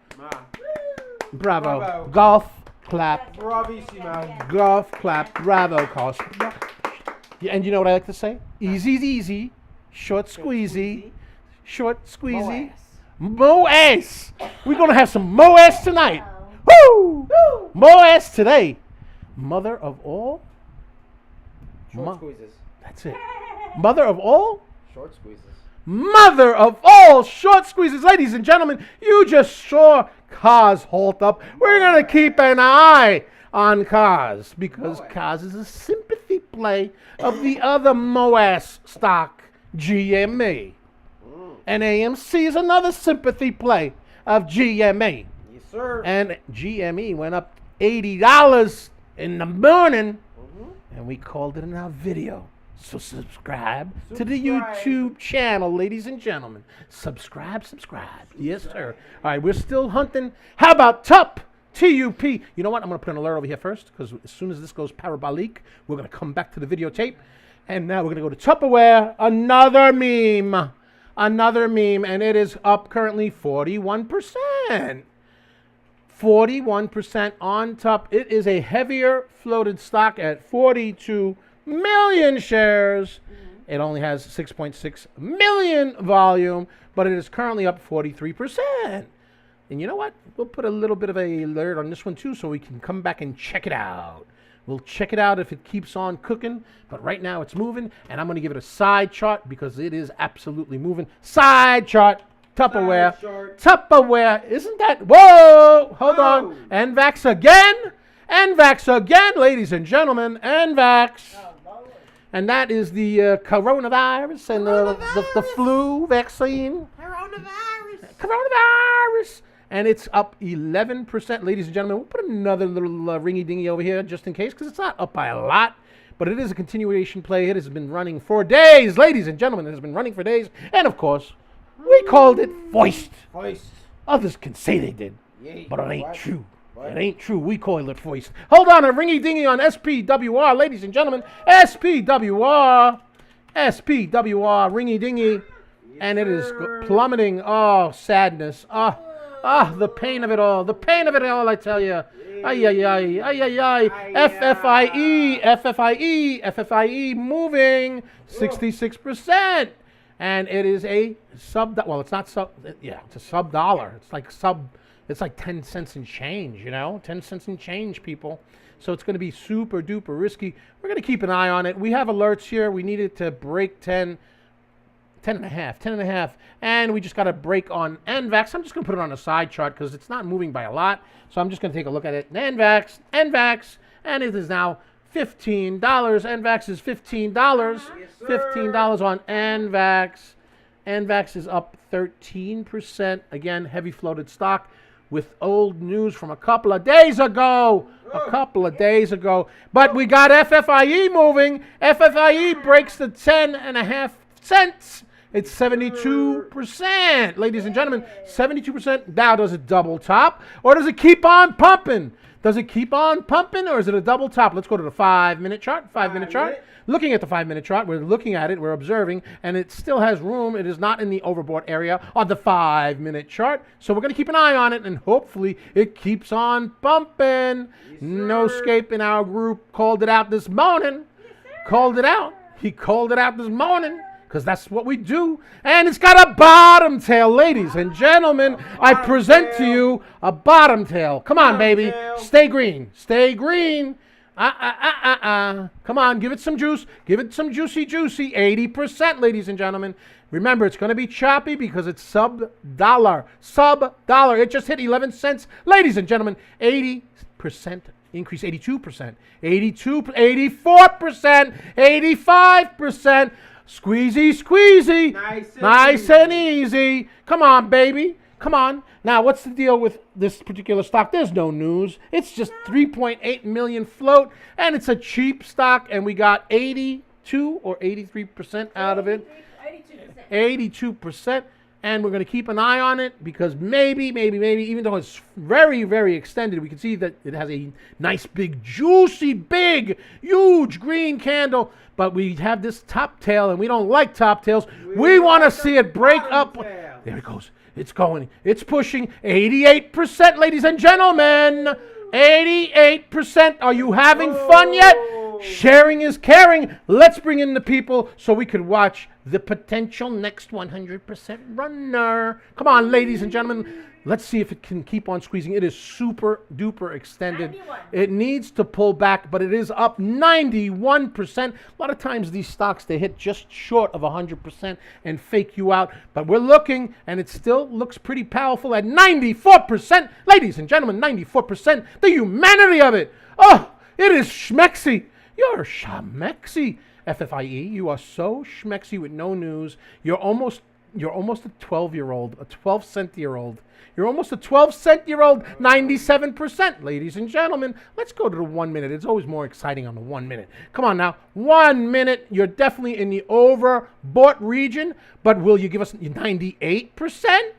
S1: Bravo. Golf clap.
S2: Bravissimo.
S1: Golf clap. Bravo, KOSS. And you know what I like to say? Easy. Short squeezy. Mo-ass. We're going to have some mo-ass tonight. Woo! Mo-ass today. Mother of all?
S2: Short squeezes.
S1: That's it. Mother of all?
S2: Short squeezes.
S1: Mother of all short squeezes. Ladies and gentlemen, you just saw KOSS halt up. We're going to keep an eye on KOSS because KOSS is a sympathy play of the other MOAS stock, GME. And AMC is another sympathy play of GME.
S2: Yes, sir.
S1: And GME went up $80 in the morning, and we called it in our video. So subscribe to the YouTube channel, ladies and gentlemen. Subscribe. Yes, sir. All right, we're still hunting. How about TUP? TUP. You know what? I'm going to put an alert over here first because as soon as this goes parabolic, we're going to come back to the videotape. And now we're going to go to Tupperware. Another meme, and it is up currently 41%. 41% on TUP. It is a heavier floated stock at 42%. million shares. It only has 6.6 million volume, but it is currently up 43%. And you know what? We'll put a little bit of a alert on this one too so we can come back and check it out. We'll check it out if it keeps on cooking, but right now it's moving, and I'm going to give it a side chart because it is absolutely moving. Side chart, Tupperware. Tupperware, isn't that? Whoa! Hold on. NVAX again. NVAX again, ladies and gentlemen. NVAX. And that is the coronavirus and the flu vaccine. Coronavirus. And it's up 11%, ladies and gentlemen. We'll put another little ringy-dingy over here just in case because it's not up by a lot. But it is a continuation play. It has been running for days, ladies and gentlemen. It has been running for days. And, of course, we called it foist. Others can say they did, but it ain't true. It ain't true. We call it foist. Hold on, a ringy-dingy on SPWR, ladies and gentlemen. SPWR, ringy-dingy. And it is plummeting. Oh, sadness. The pain of it all. The pain of it all, I tell you. FFIE moving 66%. And it is a it's not it's a sub-dollar. It's like 10 cents and change, 10 cents and change, people. So it's going to be super duper risky. We're going to keep an eye on it. We have alerts here. We need it to break 10 and a half. And we just got a break on NVAX. I'm just going to put it on a side chart because it's not moving by a lot. So I'm just going to take a look at it. NVAX, and it is now $15. NVAX is $15. $15 on NVAX. NVAX is up 13%. Again, heavy floated stock with old news from a couple of days ago. But we got FFIE moving. FFIE breaks the 10.5 cents. It's 72%. Ladies and gentlemen, 72%. Now, does it double top or does it keep on pumping? Does it keep on pumping or is it a double top? Let's go to the 5-minute chart. 5-minute chart. Looking at the 5-minute chart, we're looking at it, we're observing, and it still has room. It is not in the overbought area on the 5-minute chart. So we're going to keep an eye on it, and hopefully it keeps on pumping. No Scape in our group called it out this morning. Called it out. He called it out this morning. Because that's what we do. And it's got a bottom tail, ladies and gentlemen. I present to you a bottom tail. Come on, baby. Stay green. Stay green. Come on, give it some juice. Give it some juicy. 80%, ladies and gentlemen. Remember, it's going to be choppy because it's sub-dollar. Sub-dollar. It just hit 11 cents. Ladies and gentlemen, 80% increase, 82%. 84%. 85%. Squeezy. Nice and easy. Come on, baby. Come on. Now, what's the deal with this particular stock? There's no news. It's just 3.8 million float, and it's a cheap stock, and we got 82 or 83% out of it. 82%. And we're going to keep an eye on it because maybe, even though it's very, very extended, we can see that it has a nice, big, juicy, big, huge green candle. But we have this top tail, and we don't like top tails. We want to see it break up. There it goes. It's going. It's pushing 88%, ladies and gentlemen. 88%. Are you having fun yet? Sharing is caring. Let's bring in the people so we could watch the potential next 100% runner. Come on, ladies and gentlemen. Let's see if it can keep on squeezing. It is super duper extended. 91. It needs to pull back, but it is up 91%. A lot of times these stocks, they hit just short of 100% and fake you out. But we're looking, and it still looks pretty powerful at 94%. Ladies and gentlemen, 94%. The humanity of it. Oh, it is schmexy. You're schmexy. FFIE, you are so schmexy with no news. You're almost a 12-year-old, a 12-cent-year-old. You're almost a 12-cent-year-old, 97%. Ladies and gentlemen, let's go to the 1 minute. It's always more exciting on the 1 minute. Come on now. 1 minute. You're definitely in the overbought region, but will you give us 98%?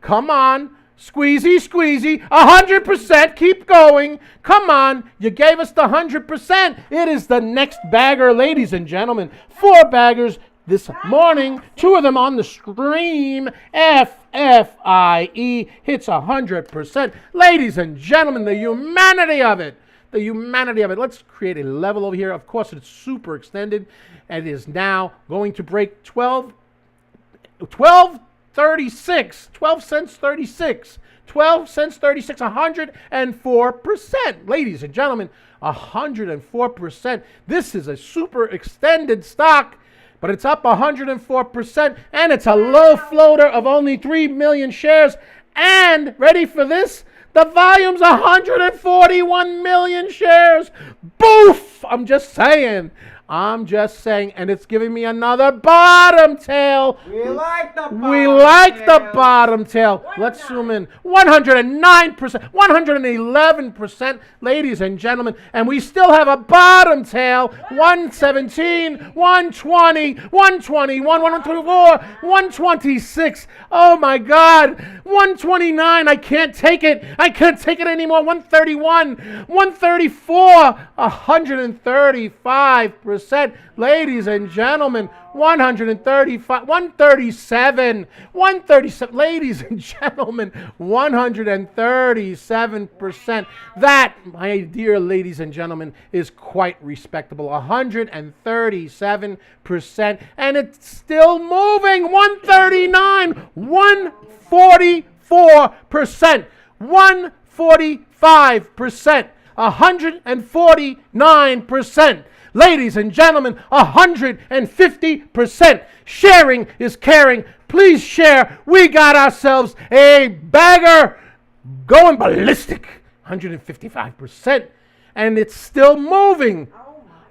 S1: Come on. Squeezy. 100%. Keep going. Come on. You gave us the 100%. It is the next bagger, ladies and gentlemen. 4 baggers this morning. 2 of them on the stream. FFIE hits 100%. Ladies and gentlemen, the humanity of it. the humanity of it. Let's create a level over here. Of course, it's super extended, and it is now going to break 12.36, 12 cents 36. 12 cents 36, 104%. Ladies and gentlemen, 104%. This is a super extended stock, but it's up 104%, and it's a low floater of only 3 million shares. And ready for this? The volume's 141 million shares. Boof! I'm just saying. And it's giving me another bottom tail.
S2: We like the
S1: bottom tail. Let's zoom in. 109%, 111%, ladies and gentlemen. And we still have a bottom tail. 117, 120, 121, 124, 126. Oh my God. 129. I can't take it. I can't take it anymore. 131, 134, 135%. Ladies and gentlemen, 135, 137, 137, ladies and gentlemen, 137%. That, my dear ladies and gentlemen, is quite respectable. 137%, and it's still moving. 139, 144%, 145%, 149%. Ladies and gentlemen, 150%. Sharing is caring. Please share. We got ourselves a bagger going ballistic. 155%. And it's still moving.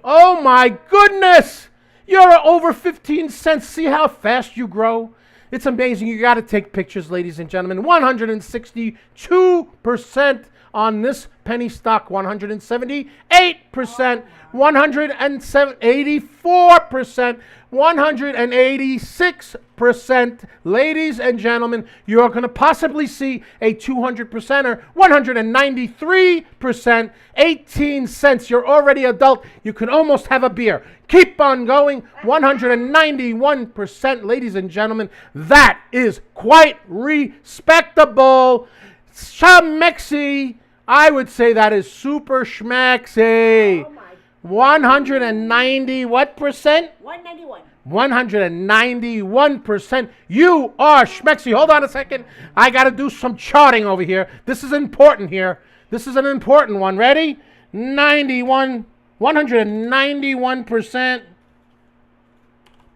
S1: Oh my goodness. You're over 15 cents. See how fast you grow? It's amazing. You got to take pictures, ladies and gentlemen. 162% on this penny stock. 178%. 184%, 186%. Ladies and gentlemen, you're going to possibly see a 200%er, 193%, 18 cents. You're already adult. You can almost have a beer. Keep on going. 191%, ladies and gentlemen. That is quite respectable. Schmexy. I would say that is super schmexy. 190 what percent?
S3: 191.
S1: 191%. You are schmexy. Hold on a second. I got to do some charting over here. This is important here. This is an important one. Ready? 191%.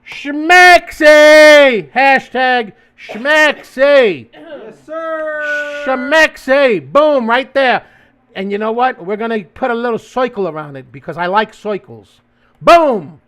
S1: Schmexy. Hashtag schmexy.
S2: Yes, sir.
S1: Schmexy. Boom, right there. And you know what? We're going to put a little circle around it because I like circles. Boom.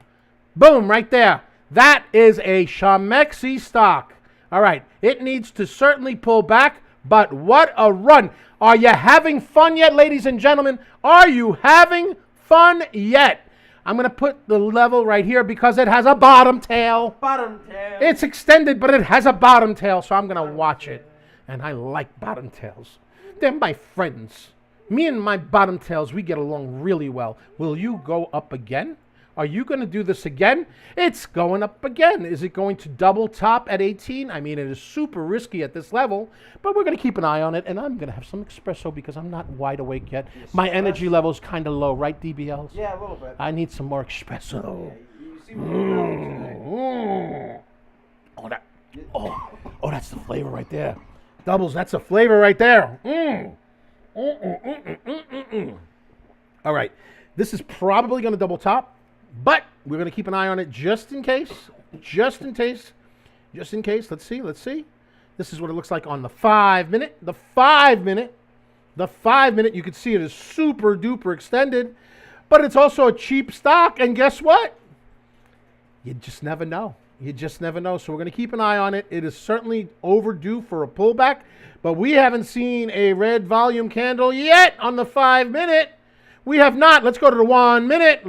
S1: Boom, right there. That is a Schmexy stock. All right. It needs to certainly pull back, but what a run. Are you having fun yet, ladies and gentlemen? Are you having fun yet? I'm going to put the level right here because it has a bottom tail.
S2: Bottom tail.
S1: It's extended, but it has a bottom tail, so I'm going to watch it. And I like bottom tails. They're my friends. Me and my bottom tails, we get along really well. Will you go up again? Are you going to do this again? It's going up again. Is it going to double top at 18? I mean, it is super risky at this level, but we're going to keep an eye on it, and I'm going to have some espresso because I'm not wide awake yet. My energy level is kind of low, right, DBLs?
S2: Yeah, a little bit.
S1: I need some more espresso.
S2: Yeah, you seem to
S1: Oh, that's the flavor right there. Doubles, that's the flavor right there. All right. This is probably going to double top, but we're going to keep an eye on it just in case. Just in case. Let's see. This is what it looks like on the 5 minute. The 5 minute, you can see it is super duper extended, but it's also a cheap stock. And guess what? You just never know. So we're going to keep an eye on it. It is certainly overdue for a pullback, but we haven't seen a red volume candle yet on the 5 minute. We have not. Let's go to the 1 minute.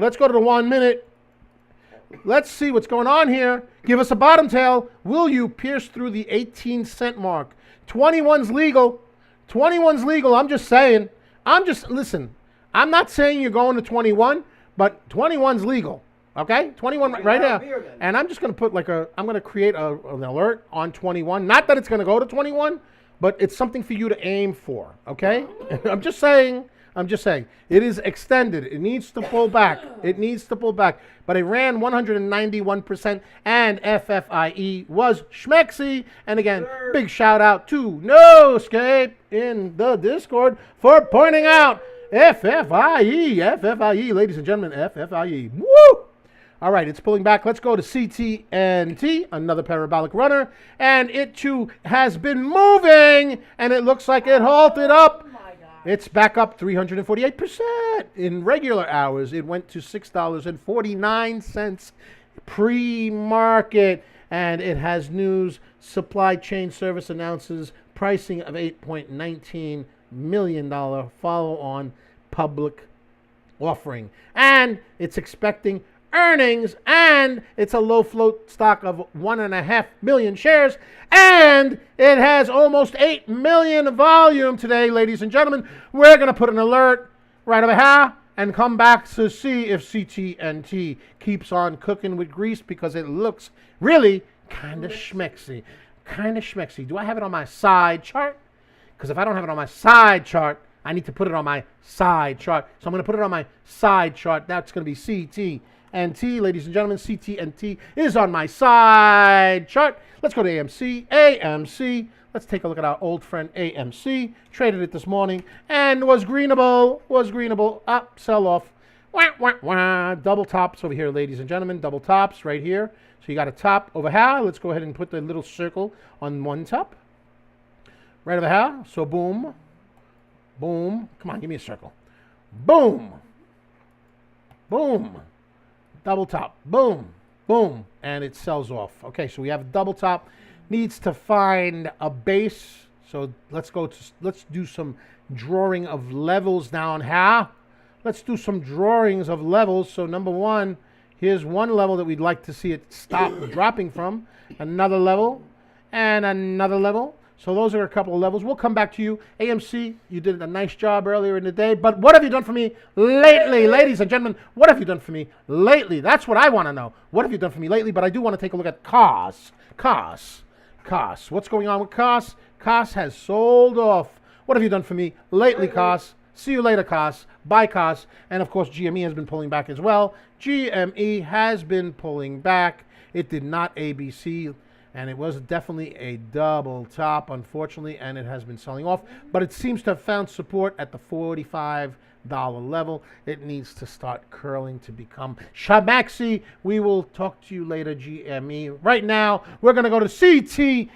S1: Let's see what's going on here. Give us a bottom tail. Will you pierce through the 18 cent mark? 21's legal. I'm just saying. Listen, I'm not saying you're going to 21, but 21's legal. Okay? 21 right now. And I'm just going to put I'm going to create an alert on 21. Not that it's going to go to 21, but it's something for you to aim for. Okay? I'm just saying. I'm just saying. It is extended. It needs to pull back. It needs to pull back. But it ran 191%, and FFIE was schmexy. And again, big shout out to No Escape in the Discord for pointing out FFIE, FFIE, ladies and gentlemen, FFIE. Woo! All right, it's pulling back. Let's go to CTNT, another parabolic runner, and it too has been moving, and it looks like it halted up.
S3: Oh my God.
S1: It's back up 348%. In regular hours, it went to $6.49 pre-market, and it has news. Supply Chain Service announces pricing of $8.19 million follow-on public offering, and it's expecting earnings, and it's a low float stock of 1.5 million shares, and it has almost 8 million volume today, ladies and gentlemen. We're going to put an alert right over here and come back to see if CTNT keeps on cooking with grease, because it looks really kind of schmexy. Kind of schmexy. Do I have it on my side chart? Because if I don't have it on my side chart, I need to put it on my side chart. So I'm going to put it on my side chart. That's going to be CTNT, ladies and gentlemen. CTNT is on my side chart. Let's go to AMC. AMC. Let's take a look at our old friend AMC. Traded it this morning and was greenable. Up, sell off. Wah, wah, wah. Double tops over here, ladies and gentlemen. Double tops right here. So you got a top over here. Let's go ahead and put the little circle on one top. Right over here. So boom. Boom. Come on, give me a circle. Boom. Boom. Double top. Boom. Boom. And it sells off. Okay, so we have a double top. Needs to find a base. So let's do some drawing of levels down here. Let's do some drawings of levels. So number one, here's one level that we'd like to see it stop dropping from. Another level. And another level. So those are a couple of levels. We'll come back to you. AMC, you did a nice job earlier in the day. But what have you done for me lately? Ladies and gentlemen, what have you done for me lately? That's what I want to know. What have you done for me lately? But I do want to take a look at KOSS. KOSS. What's going on with KOSS? KOSS has sold off. What have you done for me lately, KOSS? See you later, KOSS. Bye, KOSS. And, of course, GME has been pulling back as well. GME has been pulling back. It did not ABC. And it was definitely a double top, unfortunately, and it has been selling off. But it seems to have found support at the $45 level. It needs to start curling to become Shamaxi. We will talk to you later, GME. Right now, we're going to go to CTNT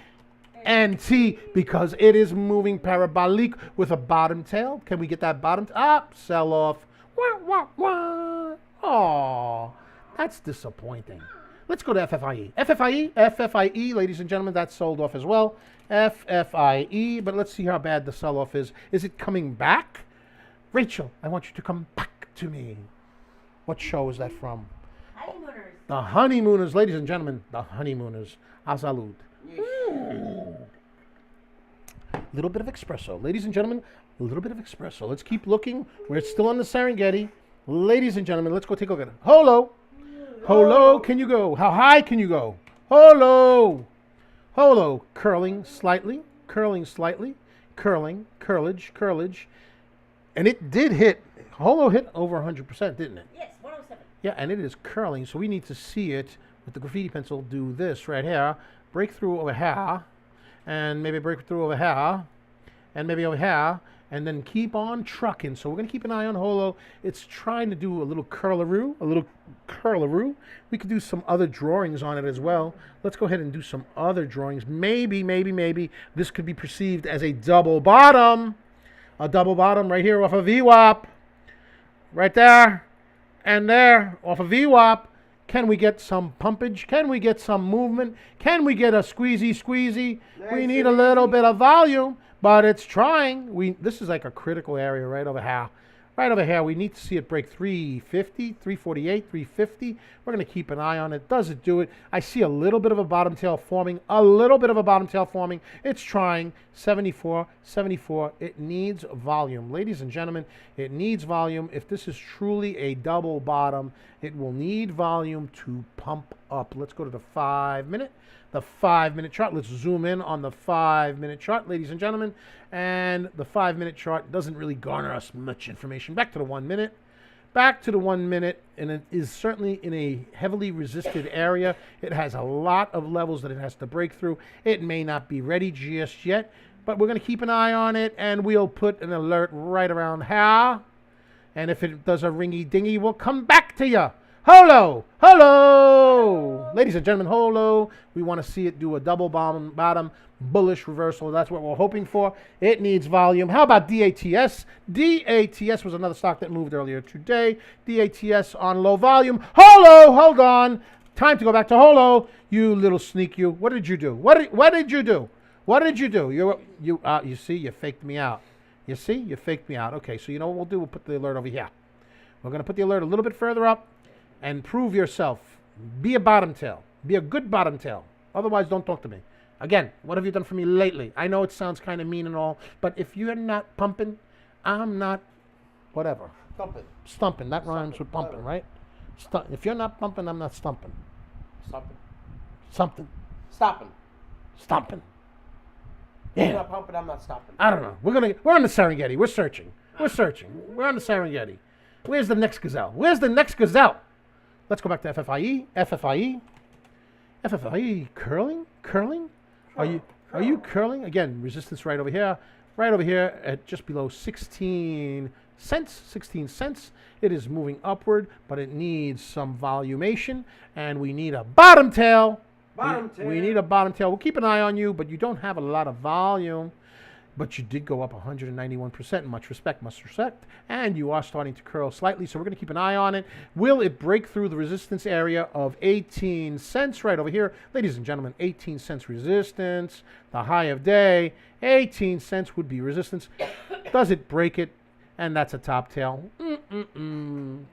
S1: because it is moving parabolic with a bottom tail. Can we get that bottom up? Sell off. Wah, wah, wah. Oh, that's disappointing. Let's go to FFIE. FFIE, ladies and gentlemen, that's sold off as well. FFIE, but let's see how bad the sell-off is. Is it coming back? Rachel, I want you to come back to me. What show is that from?
S3: Honeymooners.
S1: The Honeymooners, ladies and gentlemen, the Honeymooners. A salud. Little bit of espresso. Ladies and gentlemen, a little bit of espresso. Let's keep looking. We're still on the Serengeti. Ladies and gentlemen, let's go take a look at it. HOLO. HOLO, can you go? How high can you go? HOLO. HOLO, curling slightly, curlage. And it did hit, HOLO hit over 100%, didn't it?
S3: Yes, 107.
S1: Yeah, and it is curling, so we need to see it with the graffiti pencil. Do this right here, break through over here, and maybe break through over here, and maybe over here, and then keep on trucking. So we're going to keep an eye on HOLO. It's trying to do a little curlaroo. We could do some other drawings on it as well. Let's go ahead and do some other drawings. Maybe this could be perceived as a double bottom. A double bottom right here off of VWAP. Right there and there off of VWAP. Can we get some pumpage? Can we get some movement? Can we get a squeezy? Nice. We need a little bit of volume. But it's trying. This is like a critical area right over here. Right over here. We need to see it break 350, 348, 350. We're going to keep an eye on it. Does it do it? I see a little bit of a bottom tail forming. It's trying. 74. It needs volume. Ladies and gentlemen, it needs volume. If this is truly a double bottom, It will need volume to pump up. Let's go to the 5-minute. The 5-minute chart. Let's zoom in on the 5-minute chart, ladies and gentlemen. And the 5-minute chart doesn't really garner us much information. Back to the 1 minute. Back to the 1 minute, and it is certainly in a heavily resisted area. It has a lot of levels that it has to break through. It may not be ready just yet, but we're going to keep an eye on it, and we'll put an alert right around here. And if it does a ringy-dingy, we'll come back to you. Holo! Holo! Ladies and gentlemen, holo. We want to see it do a double bottom bullish reversal. That's what we're hoping for. It needs volume. How about DATS? DATS was another stock that moved earlier today. DATS on low volume. Holo! Hold on. Time to go back to holo. You little sneak you. What did you do? What did you do? What did you do? You see, you faked me out. You see, you faked me out. Okay, so you know what we'll do? We'll put the alert over here. We're going to put the alert a little bit further up and prove yourself. Be a bottom tail. Be a good bottom tail. Otherwise, don't talk to me. Again, what have you done for me lately? I know it sounds kind of mean and all, but if you're not pumping, I'm not whatever. Stumping. That rhymes with pumping, right? If you're not pumping, I'm not stumping. Something. Stomping. Yeah.
S2: You're not pumping, I'm not stopping.
S1: I don't know. We're on the Serengeti. We're searching. We're on the Serengeti. Where's the next gazelle? Let's go back to FFIE. FFIE curling? Are you curling? Again, resistance right over here at just below 16 cents. It is moving upward, but it needs some volumation, and we need a bottom tail. We need a bottom tail. We'll keep an eye on you, but you don't have a lot of volume. But you did go up 191%. Much respect. And you are starting to curl slightly, so we're going to keep an eye on it. Will it break through the resistance area of 18 cents right over here? Ladies and gentlemen, 18 cents resistance. The high of day, 18 cents would be resistance. Does it break it? And that's a top tail.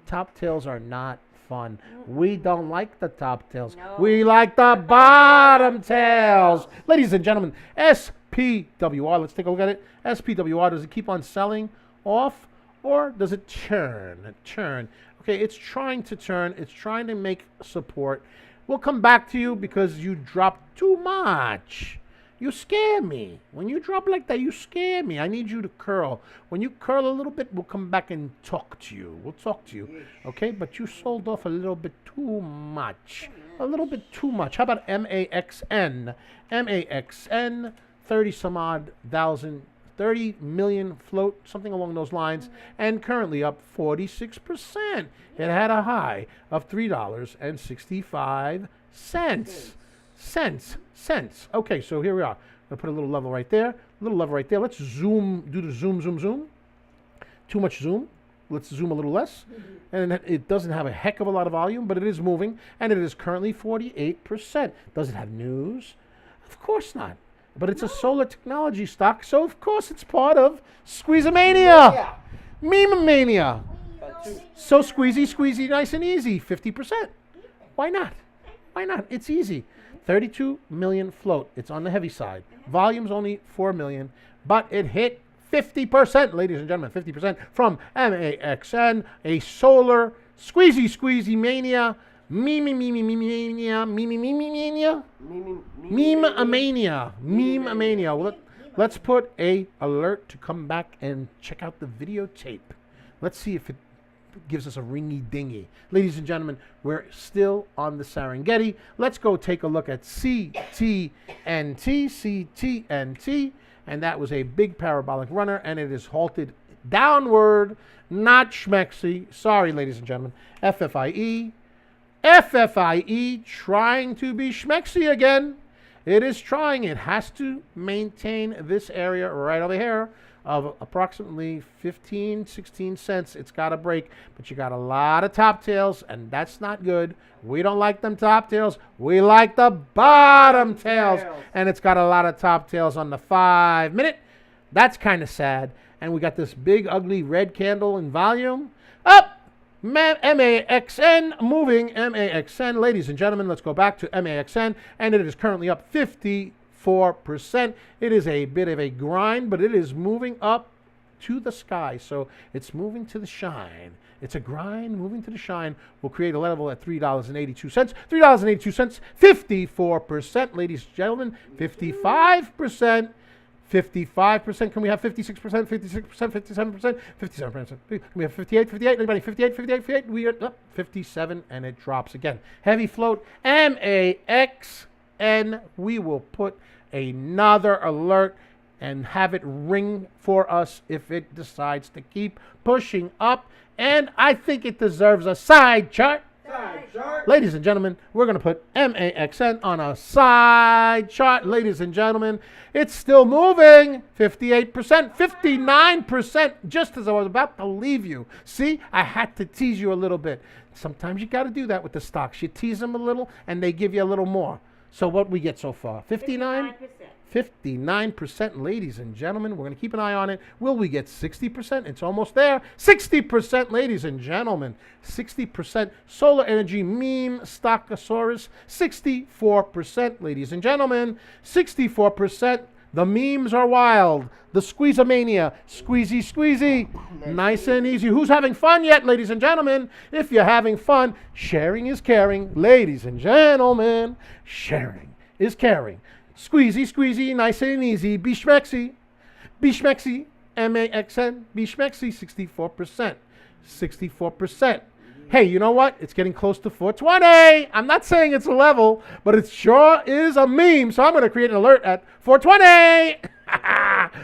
S1: Top tails are not fun. We don't like the top tails.
S3: No.
S1: We like the bottom tails. Ladies and gentlemen, SPWR, let's take a look at it. SPWR, does it keep on selling off or does it turn? Okay, it's trying to turn. It's trying to make support. We'll come back to you because you dropped too much. You scare me. When you drop like that, you scare me. I need you to curl. When you curl a little bit, we'll come back and talk to you. We'll talk to you. Okay? But you sold off a little bit too much. A little bit too much. How about MAXN? MAXN, 30 million float, something along those lines, and currently up 46%. It had a high of $3.65. Cents. Okay, so here we are. I'm going to put a little level right there. Let's zoom, do the zoom. Too much zoom. Let's zoom a little less. And it doesn't have a heck of a lot of volume, but it is moving, and it is currently 48%. Does it have news? Of course not. But it's a solar technology stock, so of course it's part of Squeezemania. Meme-mania. So squeezy, nice and easy. 50%. Why not? It's easy. 32 million float. It's on the heavy side. Volume's only 4 million, but it hit 50%, ladies and gentlemen, 50% from MAXN, a solar squeezy mania, meme-mania. Let's put a alert to come back and check out the videotape. Let's see if it gives us a ringy-dingy. Ladies and gentlemen, we're still on the Serengeti. Let's go take a look at CTNT, and that was a big parabolic runner, and it is halted downward, not schmexy. Sorry, ladies and gentlemen. FFIE trying to be schmexy again. It is trying. It has to maintain this area right over here of approximately 15, 16 cents. It's got to break, but you got a lot of top tails, and that's not good. We don't like them top tails. We like the bottom tails, and it's got a lot of top tails on the 5-minute. That's kind of sad, and we got this big, ugly red candle in volume. Up! MAXN moving. MAXN, ladies and gentlemen, let's go back to MAXN, and it is currently up 54%. It is a bit of a grind, but it is moving up to the sky. So it's moving to the shine. It's a grind moving to the shine. We'll create a level at $3.82. $3.82, 54%, ladies and gentlemen. 55%. 55%. Can we have 56%, 56%, 57%, 57%? Can we have 58, 58? Anybody? 58, 58, 58? We are up 57, and it drops again. Heavy float, MAXN. We will put another alert and have it ring for us if it decides to keep pushing up. And I think it deserves a side chart. Ladies and gentlemen, we're going to put MAXN on a side chart. Ladies and gentlemen, it's still moving. 58%, 59%, just as I was about to leave you. See, I had to tease you a little bit. Sometimes you got to do that with the stocks. You tease them a little, and they give you a little more. So what we get so far? 59%. 59%, ladies and gentlemen. We're going to keep an eye on it. Will we get 60%? It's almost there. 60%, ladies and gentlemen. 60%. Solar Energy Meme Stockosaurus. 64%, ladies and gentlemen. 64%. The memes are wild. The Squeezamania. Squeezy, squeezy. Nice and easy. Who's having fun yet, ladies and gentlemen? If you're having fun, sharing is caring. Ladies and gentlemen, sharing is caring. Squeezy, squeezy, nice and easy. Bishmexy, Bishmexy, MAXN, Bishmexy, 64%. 64%. Hey, you know what? It's getting close to 420. I'm not saying it's a level, but it sure is a meme. So I'm going to create an alert at 420.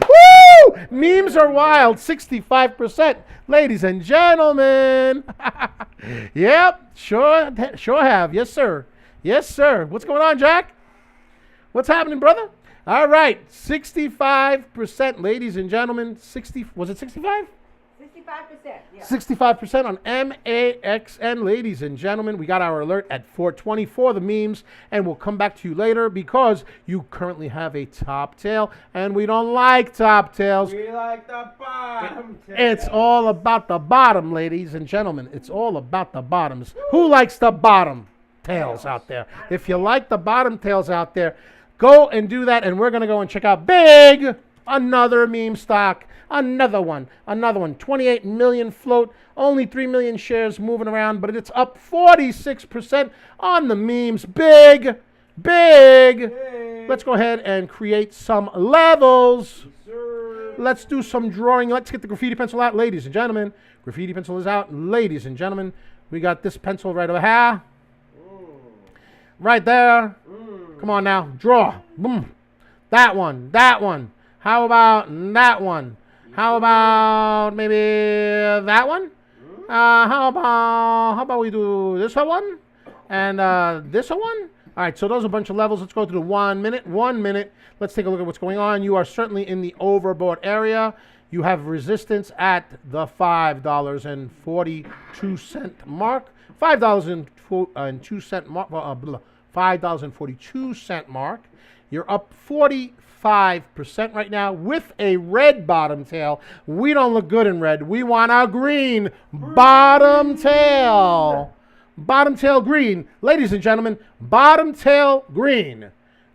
S1: Woo! Memes are wild. 65%. Ladies and gentlemen. Yep, sure have. Yes, sir. Yes, sir. What's going on, Jack? What's happening, brother? All right, 65%, ladies and gentlemen. Was it 65?
S3: 65%. Yeah.
S1: 65% on MAXN, ladies and gentlemen. We got our alert at 420 for the memes, and we'll come back to you later because you currently have a top tail, and we don't like top tails.
S2: We like the bottom tail.
S1: It's all about the bottom, ladies and gentlemen. It's all about the bottoms. Who likes the bottom tails out there? If you like the bottom tails out there, go and do that, and we're going to go and check out Big, another meme stock, another one, 28 million float, only 3 million shares moving around, but it's up 46% on the memes. Big. Let's go ahead and create some levels. Let's do some drawing. Let's get the graffiti pencil out, ladies and gentlemen. Graffiti pencil is out, ladies and gentlemen. We got this pencil right over here. Right there. Come on now. Draw. Boom. That one. How about that one? How about maybe that one? How about we do this one? And this one? All right, so those are a bunch of levels. Let's go to the 1 minute. 1 minute. Let's take a look at what's going on. You are certainly in the overbought area. You have resistance at the $5.42 mark. $5.02 mark. $5.42 mark. You're up 45% right now with a red bottom tail. We don't look good in red. We want a green bottom tail. Bottom tail green. Ladies and gentlemen, bottom tail green.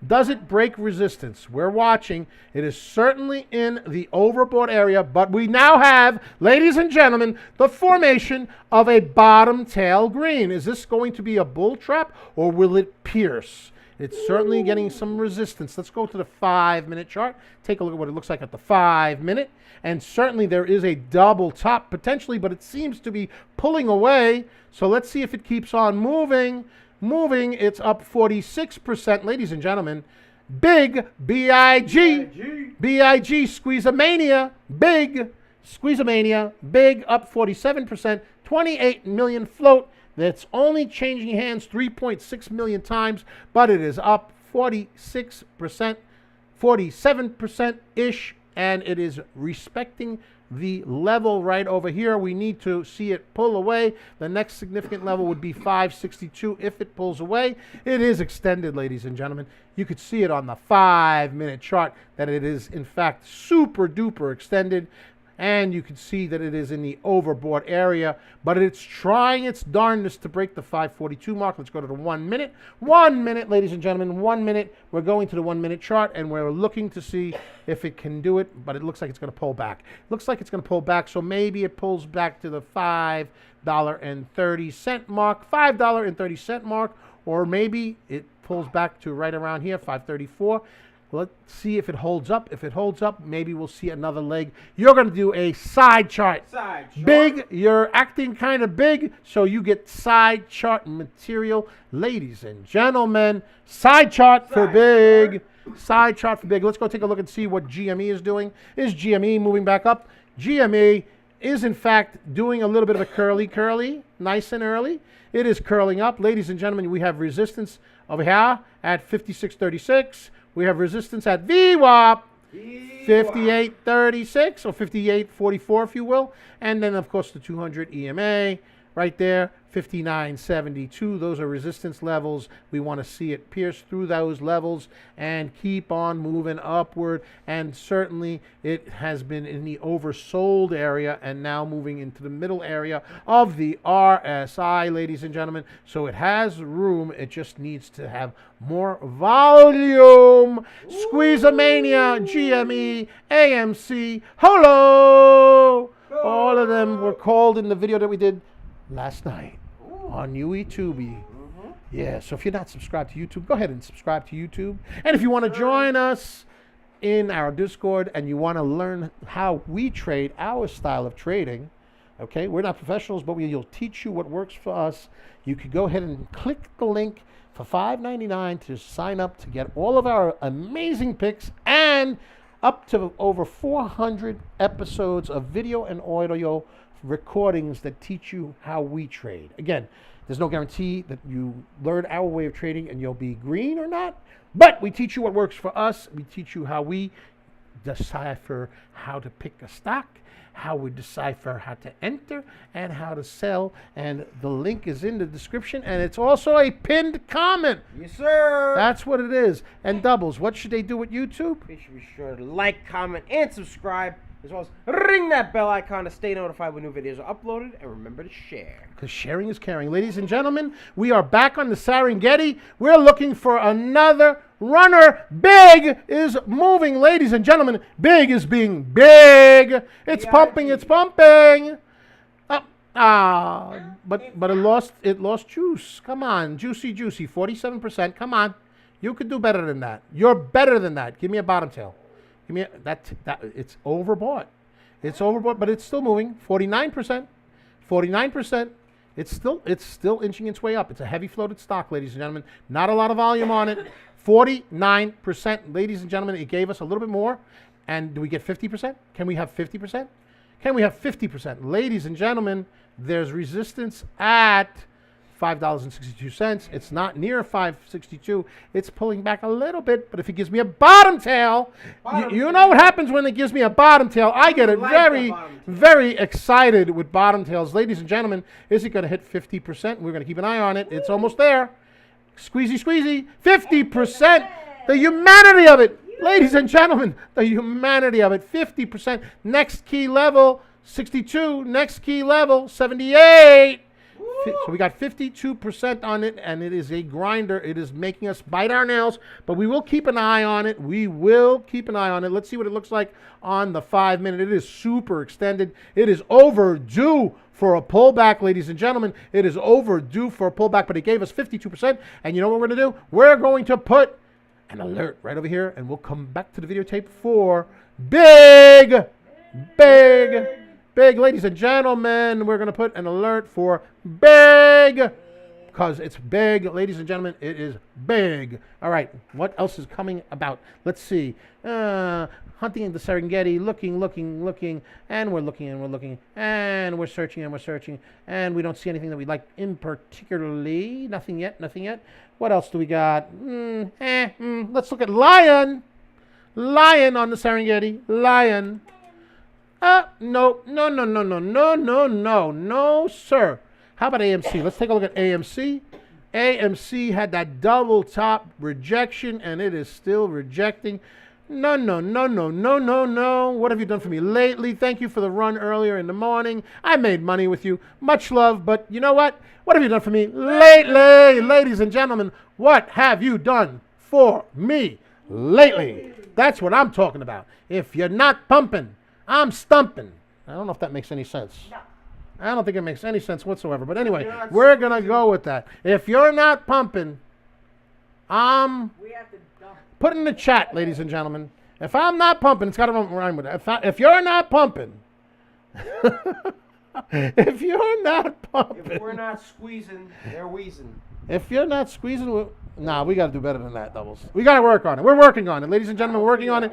S1: Does it break resistance? We're watching. It is certainly in the overbought area, but we now have, ladies and gentlemen, the formation of a bottom tail green. Is this going to be a bull trap or will it pierce? It's certainly getting some resistance. Let's go to the 5 minute chart. Take a look at what it looks like at the 5 minute. And certainly there is a double top potentially, but it seems to be pulling away. So let's see if it keeps on moving. It's up 46%, ladies and gentlemen. Big, B-I-G, Squeezamania, Big, Squeezamania, Big, up 47%, 28 million float. That's only changing hands 3.6 million times, but it is up 46%, 47%-ish, and it is respecting the level right over here. We need to see it pull away. The next significant level would be 562 if it pulls away. It is extended, ladies and gentlemen. You could see it on the 5 minute chart that it is, in fact, super duper extended. and you can see that it is in the overbought area, but it's trying its darndest to break the 542 mark. Let's go to the 1 minute. 1 minute, ladies and gentlemen, 1 minute. We're going to the 1 minute chart, and we're looking to see if it can do it, but it looks like it's going to pull back. Looks like it's going to pull back, so maybe it pulls back to the $5.30 mark, $5.30 mark, or maybe it pulls back to right around here, 534. Let's see if it holds up. If it holds up, maybe we'll see another leg. You're going to do a side chart.
S2: Side chart.
S1: Big, you're acting kind of big, so you get side chart material. Ladies and gentlemen, side chart for big. Side chart for big. Let's go take a look and see what GME is doing. Is GME moving back up? GME is, in fact, doing a little bit of a curly, nice and early. It is curling up. Ladies and gentlemen, we have resistance over here at 56.36. We have resistance at VWAP, 58.36 or 58.44, if you will. And then, of course, the 200 EMA right there, 59.72. Those are resistance levels. We want to see it pierce through those levels and keep on moving upward. And certainly it has been in the oversold area and now moving into the middle area of the RSI, ladies and gentlemen. So it has room. It just needs to have more volume. Squeeze-a-mania, GME, AMC, HOLO. All of them were called in the video that we did last night on YouTube. Yeah, so if you're not subscribed to YouTube, go ahead and subscribe to YouTube. And if you want to join us in our Discord and you want to learn how we trade, our style of trading, okay, we're not professionals, but we'll teach you what works for us. You could go ahead and click the link for $5.99 to sign up to get all of our amazing picks and up to over 400 episodes of video and audio recordings that teach you how we trade. Again, there's no guarantee that you learn our way of trading and you'll be green or not, but we teach you what works for us. We teach you how we decipher how to pick a stock, how we decipher how to enter and how to sell, and the link is in the description, and it's also a pinned comment.
S2: Yes, sir.
S1: That's what it is. And doubles, what should they do with YouTube?
S2: Be sure to like, comment, and subscribe, as well as ring that bell icon to stay notified when new videos are uploaded, and remember to share.
S1: Because sharing is caring. Ladies and gentlemen, we are back on the Serengeti. We're looking for another runner. Big is moving, ladies and gentlemen. Big is being big. It's pumping, it's pumping. But it lost juice. Come on, juicy, 47%. Come on. You could do better than that. You're better than that. Give me a bottom tail. Give me that it's overbought. It's overbought, but it's still moving. 49%. 49%. It's still inching its way up. It's a heavy floated stock, ladies and gentlemen. Not a lot of volume on it. 49%, ladies and gentlemen. It gave us a little bit more. And do we get 50%? Can we have 50%? Can we have 50%? Ladies and gentlemen, there's resistance at $5.62. It's not near $5.62. It's pulling back a little bit, but if it gives me a bottom tail, you know what happens when it gives me a bottom tail? I get it very excited with bottom tails. Ladies and gentlemen, is it going to hit 50%? We're going to keep an eye on it. It's almost there. Squeezy. 50%. The humanity of it. Ladies and gentlemen, the humanity of it. 50%. Next key level, 62. Next key level, 78. So we got 52% on it, and it is a grinder. It is making us bite our nails, but we will keep an eye on it. We will keep an eye on it. Let's see what it looks like on the 5 minute. It is super extended. It is overdue for a pullback, ladies and gentlemen. It is overdue for a pullback, but it gave us 52%. And you know what we're going to do? We're going to put an alert right over here, and we'll come back to the videotape for big. Ladies and gentlemen, we're going to put an alert for big because it's big. Ladies and gentlemen, it is big. All right, what else is coming about? Let's see. Hunting in the Serengeti, looking, and we're looking, and we're searching, and we don't see anything that we like in particularly. Nothing yet. What else do we got? Let's look at lion. Lion on the Serengeti. Lion. No, sir. How about AMC? Let's take a look at AMC. AMC had that double top rejection, and it is still rejecting. No, no, no, no, no, no, no. What have you done for me lately? Thank you for the run earlier in the morning. I made money with you. Much love, but you know what? What have you done for me lately? Ladies and gentlemen, what have you done for me lately? That's what I'm talking about. If you're not pumping, I'm stumping. I don't know if that makes any sense.
S3: No.
S1: I don't think it makes any sense whatsoever. But anyway, we're going to go with that. If you're not pumping, I'm...
S3: We have to dump.
S1: Put in the chat, ladies and gentlemen. If I'm not pumping, it's got to rhyme with it. If you're not pumping, if you're not pumping,
S2: If we're not squeezing, they're wheezing.
S1: if you're not squeezing, nah, we got to do better than that, Doubles. We got to work on it. We're working on it, ladies and gentlemen. We're working on it.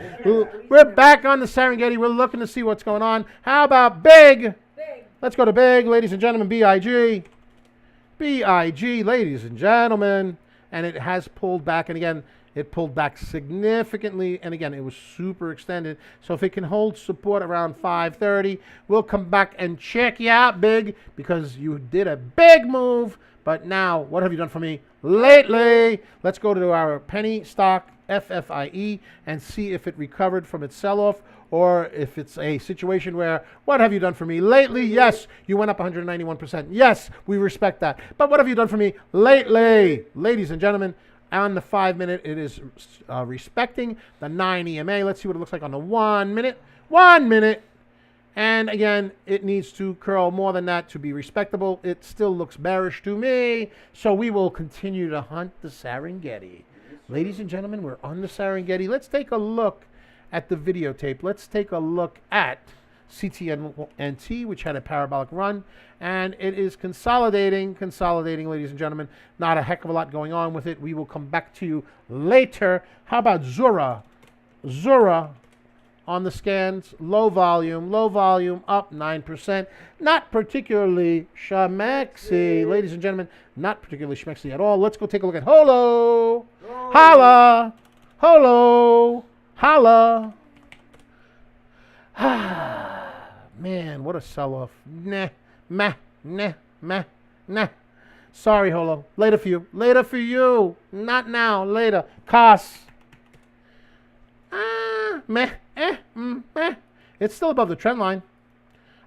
S1: We're back on the Serengeti. We're looking to see what's going on. How about big?
S3: Big.
S1: Let's go to big, ladies and gentlemen. BIG, BIG, ladies and gentlemen, and it has pulled back, and again. It pulled back significantly, and again, it was super extended. So if it can hold support around 530, we'll come back and check you out, big, because you did a big move. But now, what have you done for me lately? Let's go to our penny stock, FFIE, and see if it recovered from its sell-off, or if it's a situation where, what have you done for me lately? Yes, you went up 191%. Yes, we respect that. But what have you done for me lately? Ladies and gentlemen, on the 5 minute, it is respecting the 9 EMA. Let's see what it looks like on the 1 minute. 1 minute. And again, it needs to curl more than that to be respectable. It still looks bearish to me. So we will continue to hunt the Serengeti. Ladies and gentlemen, we're on the Serengeti. Let's take a look at the videotape. Let's take a look at CTNT, which had a parabolic run, and it is consolidating, ladies and gentlemen. Not a heck of a lot going on with it. We will come back to you later. How about Zura? Zura on the scans, low volume, up 9%. Not particularly schmexy, ladies and gentlemen. Not particularly schmexy at all. Let's go take a look at Holo. Holla. Holo. Holla. Man, what a sell-off. Nah, nah. Sorry, Holo. Later for you. Later for you. Not now. Later. Koss. Meh. It's still above the trend line.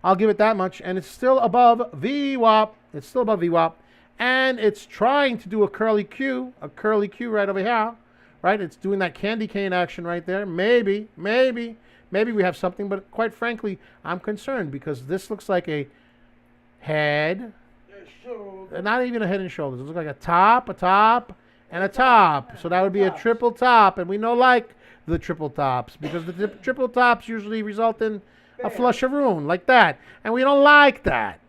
S1: I'll give it that much. And it's still above VWAP. It's still above VWAP. And it's trying to do a curly Q. A curly Q right over here. Right? It's doing that candy cane action right there. Maybe we have something, but quite frankly, I'm concerned because this looks like a head, not even a head and shoulders. It looks like a top, and a top. So that would be a triple top, and we don't like the triple tops because the triple tops usually result in a flusheroo like that, and we don't like that.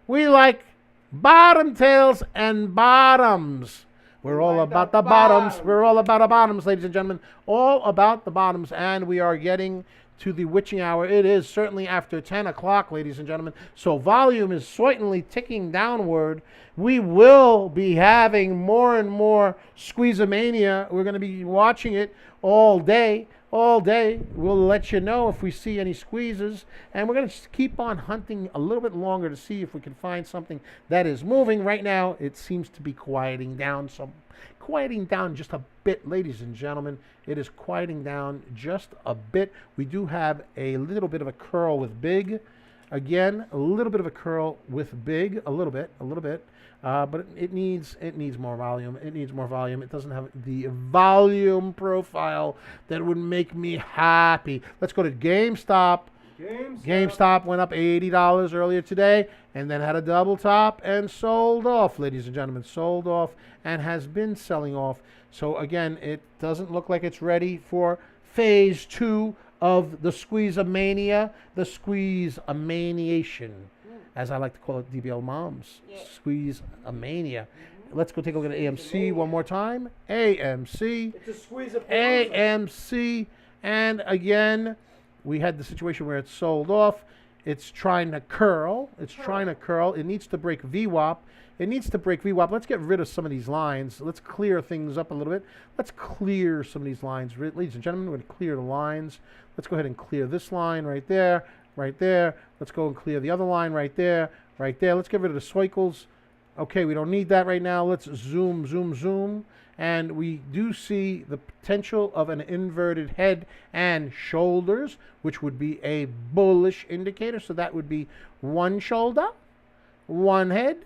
S1: We like bottom tails and bottoms. We're all about the bottoms. We're all about the bottoms, ladies and gentlemen. All about the bottoms, and we are getting to the witching hour. It is certainly after 10 o'clock, ladies and gentlemen. So volume is certainly ticking downward. We will be having more and more squeezomania. We're going to be watching it all day. We'll let you know if we see any squeezes. And we're going to keep on hunting a little bit longer to see if we can find something that is moving. Right now, it seems to be quieting down just a bit, ladies and gentlemen. It is quieting down just a bit. We do have a little bit of a curl with big. Again, a little bit of a curl with big, a little bit. But it needs more volume. It doesn't have the volume profile that would make me happy. Let's go to GameStop. GameStop went up $80 earlier today and then had a double top and sold off, ladies and gentlemen. Sold off and has been selling off. So again, it doesn't look like it's ready for phase 2 of the squeeze-a-mania, the squeeze-a-maniation, as I like to call it, DBL moms. Yeah. Squeeze-a-mania. Let's go take a look at AMC one more time. AMC. It's a squeeze of AMC. And again, we had the situation where it's sold off. It's trying to curl. It needs to break VWAP. Let's get rid of some of these lines. Let's clear things up a little bit. Let's clear some of these lines. Ladies and gentlemen, we're going to clear the lines. Let's go ahead and clear this line right there. Let's go and clear the other line right there. Let's get rid of the swikles. Okay, we don't need that right now. Let's zoom, zoom, zoom. And we do see the potential of an inverted head and shoulders, which would be a bullish indicator. So that would be one shoulder, one head,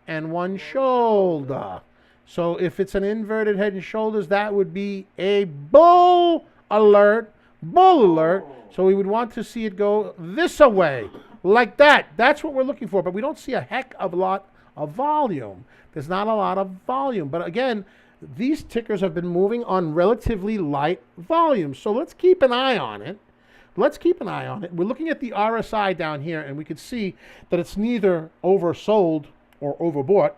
S1: and one shoulder. So if it's an inverted head and shoulders, that would be a bull alert, bull alert. So we would want to see it go this way, like that. That's what we're looking for. But we don't see a heck of a lot of volume. There's not a lot of volume. But again, these tickers have been moving on relatively light volume. So let's keep an eye on it. Let's keep an eye on it. We're looking at the RSI down here, and we can see that it's neither oversold or overbought.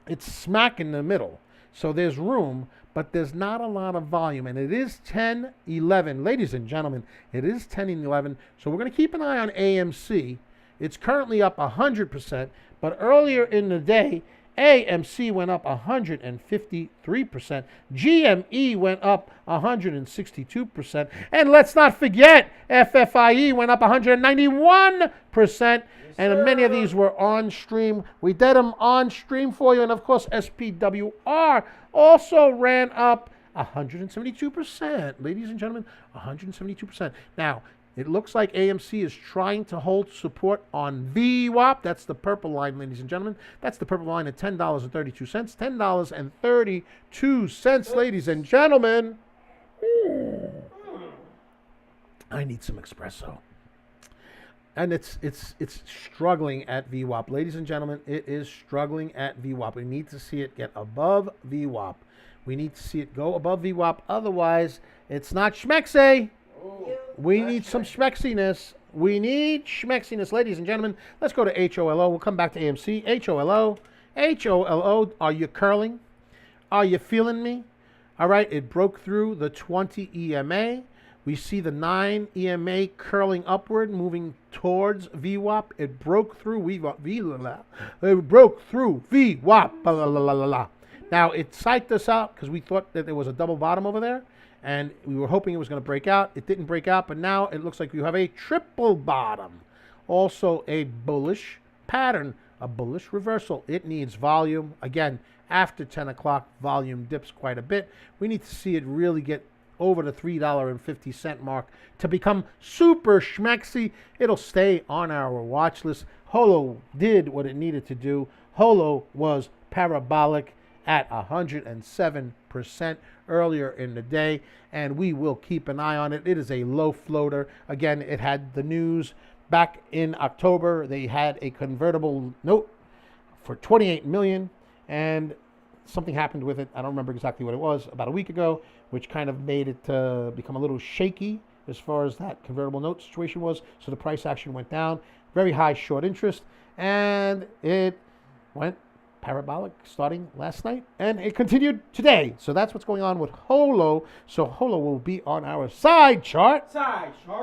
S1: It's smack in the middle. So there's room, but there's not a lot of volume. And it is 10:11. Ladies and gentlemen, it is 10:11. So we're going to keep an eye on AMC. It's currently up 100%, but earlier in the day, AMC went up 153%. GME went up 162%. And let's not forget, FFIE went up 191%. And many of these were on stream. We did them on stream for you. And of course, SPWR also ran up 172%. Ladies and gentlemen, 172%. Now, it looks like AMC is trying to hold support on VWAP. That's the purple line, ladies and gentlemen. That's the purple line at $10.32. $10.32, ladies and gentlemen. I need some espresso. And it's struggling at VWAP. Ladies and gentlemen, it is struggling at VWAP. We need to see it get above VWAP. We need to see it go above VWAP. Otherwise, it's not schmexy. We need some schmexiness. We need schmexiness, ladies and gentlemen. Let's go to HOLO. We'll come back to AMC. HOLO. HOLO. Are you curling? Are you feeling me? All right. It broke through the 20 EMA. We see the 9 EMA curling upward, moving towards VWAP. It broke through VWAP. It broke through VWAP. Now, it psyched us out because we thought that there was a double bottom over there. And we were hoping it was going to break out. It didn't break out, but now it looks like you have a triple bottom. Also a bullish pattern, a bullish reversal. It needs volume. Again, after 10 o'clock, volume dips quite a bit. We need to see it really get over the $3.50 mark to become super schmexy. It'll stay on our watch list. HOLO did what it needed to do. HOLO was parabolic at 107% earlier in the day, and we will keep an eye on it. It is a low floater. Again, it had the news back in October. They had a convertible note for $28 million, and something happened with it. I don't remember exactly what it was, about a week ago, which kind of made it become a little shaky as far as that convertible note situation was. So the price action went down, very high short interest, and it went parabolic starting last night, and it continued today. So that's what's going on with HOLO. So HOLO will be on our side chart.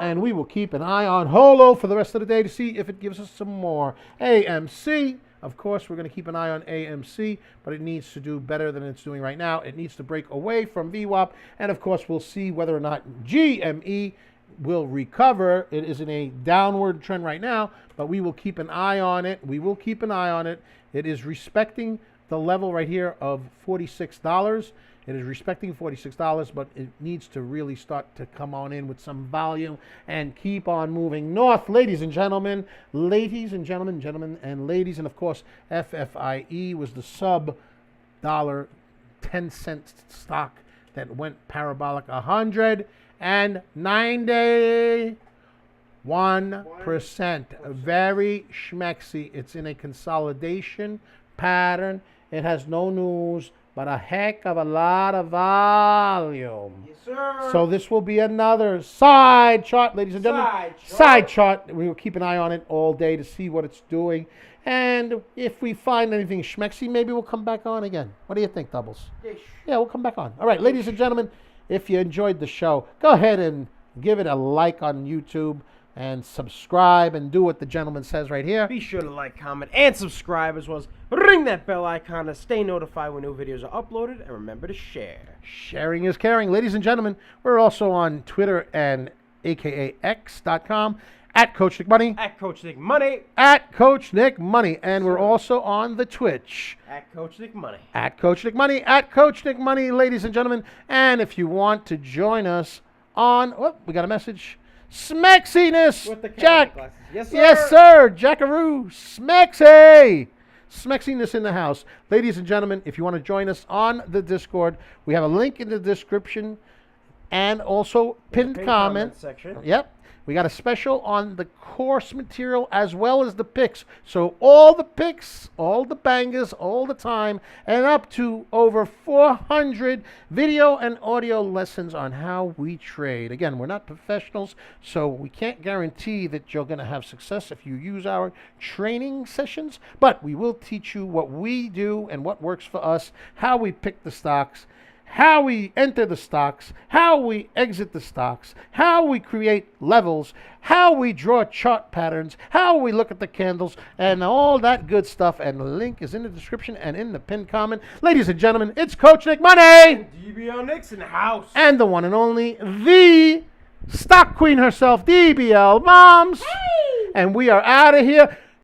S1: And we will keep an eye on HOLO for the rest of the day to see if it gives us some more. AMC, of course, we're going to keep an eye on AMC, but it needs to do better than it's doing right now. It needs to break away from VWAP, and of course, we'll see whether or not GME will recover. It is in a downward trend right now, but we will keep an eye on it. We will keep an eye on it. It is respecting the level right here of $46. It is respecting $46, but it needs to really start to come on in with some volume and keep on moving north, ladies and gentlemen. Ladies and gentlemen, gentlemen and ladies, and of course, FFIE was the sub $1.10 stock that went parabolic 191%. Very schmexy. It's in a consolidation pattern. It has no news, but a heck of a lot of volume.
S2: Yes, sir.
S1: So this will be another side chart, ladies and gentlemen. Side chart. We will keep an eye on it all day to see what it's doing. And if we find anything schmexy, maybe we'll come back on again. What do you think, Doubles?
S2: Yes.
S1: Yeah, we'll come back on. All right, ladies and gentlemen, if you enjoyed the show, go ahead and give it a like on YouTube and subscribe and do what the gentleman says right here.
S2: Be sure to like, comment, and subscribe, as well as ring that bell icon to stay notified when new videos are uploaded, and remember to share.
S1: Sharing is caring. Ladies and gentlemen, we're also on Twitter and AKAX.com at Coach Nick Money,
S2: At Coach Nick Money.
S1: at Coach Nick Money, and we're also on the Twitch.
S2: At Coach Nick Money.
S1: At Coach Nick Money, at Coach Nick Money, ladies and gentlemen. And if you want to join us on, oh, we got a message. Smexiness,
S2: With the
S1: Jack.
S2: glasses. Yes, sir.
S1: Yes, sir. Jackaroo. Smexy. Smexiness in the house. Ladies and gentlemen, if you want to join us on the Discord, we have a link in the description and also pinned comment.
S2: section.
S1: Yep. We got a special on the course material as well as the picks. So all the picks, all the bangers, all the time, and up to over 400 video and audio lessons on how we trade. Again, we're not professionals, so we can't guarantee that you're going to have success if you use our training sessions, but we will teach you what we do and what works for us, how we pick the stocks, how we enter the stocks, how we exit the stocks, how we create levels, how we draw chart patterns, how we look at the candles, and all that good stuff. And the link is in the description and in the pinned comment. Ladies and gentlemen, it's Coach Nick Money!
S2: DBL Nick's in the house.
S1: And the one and only, the stock queen herself, DBL Moms!
S3: Hey!
S1: And we are out of here.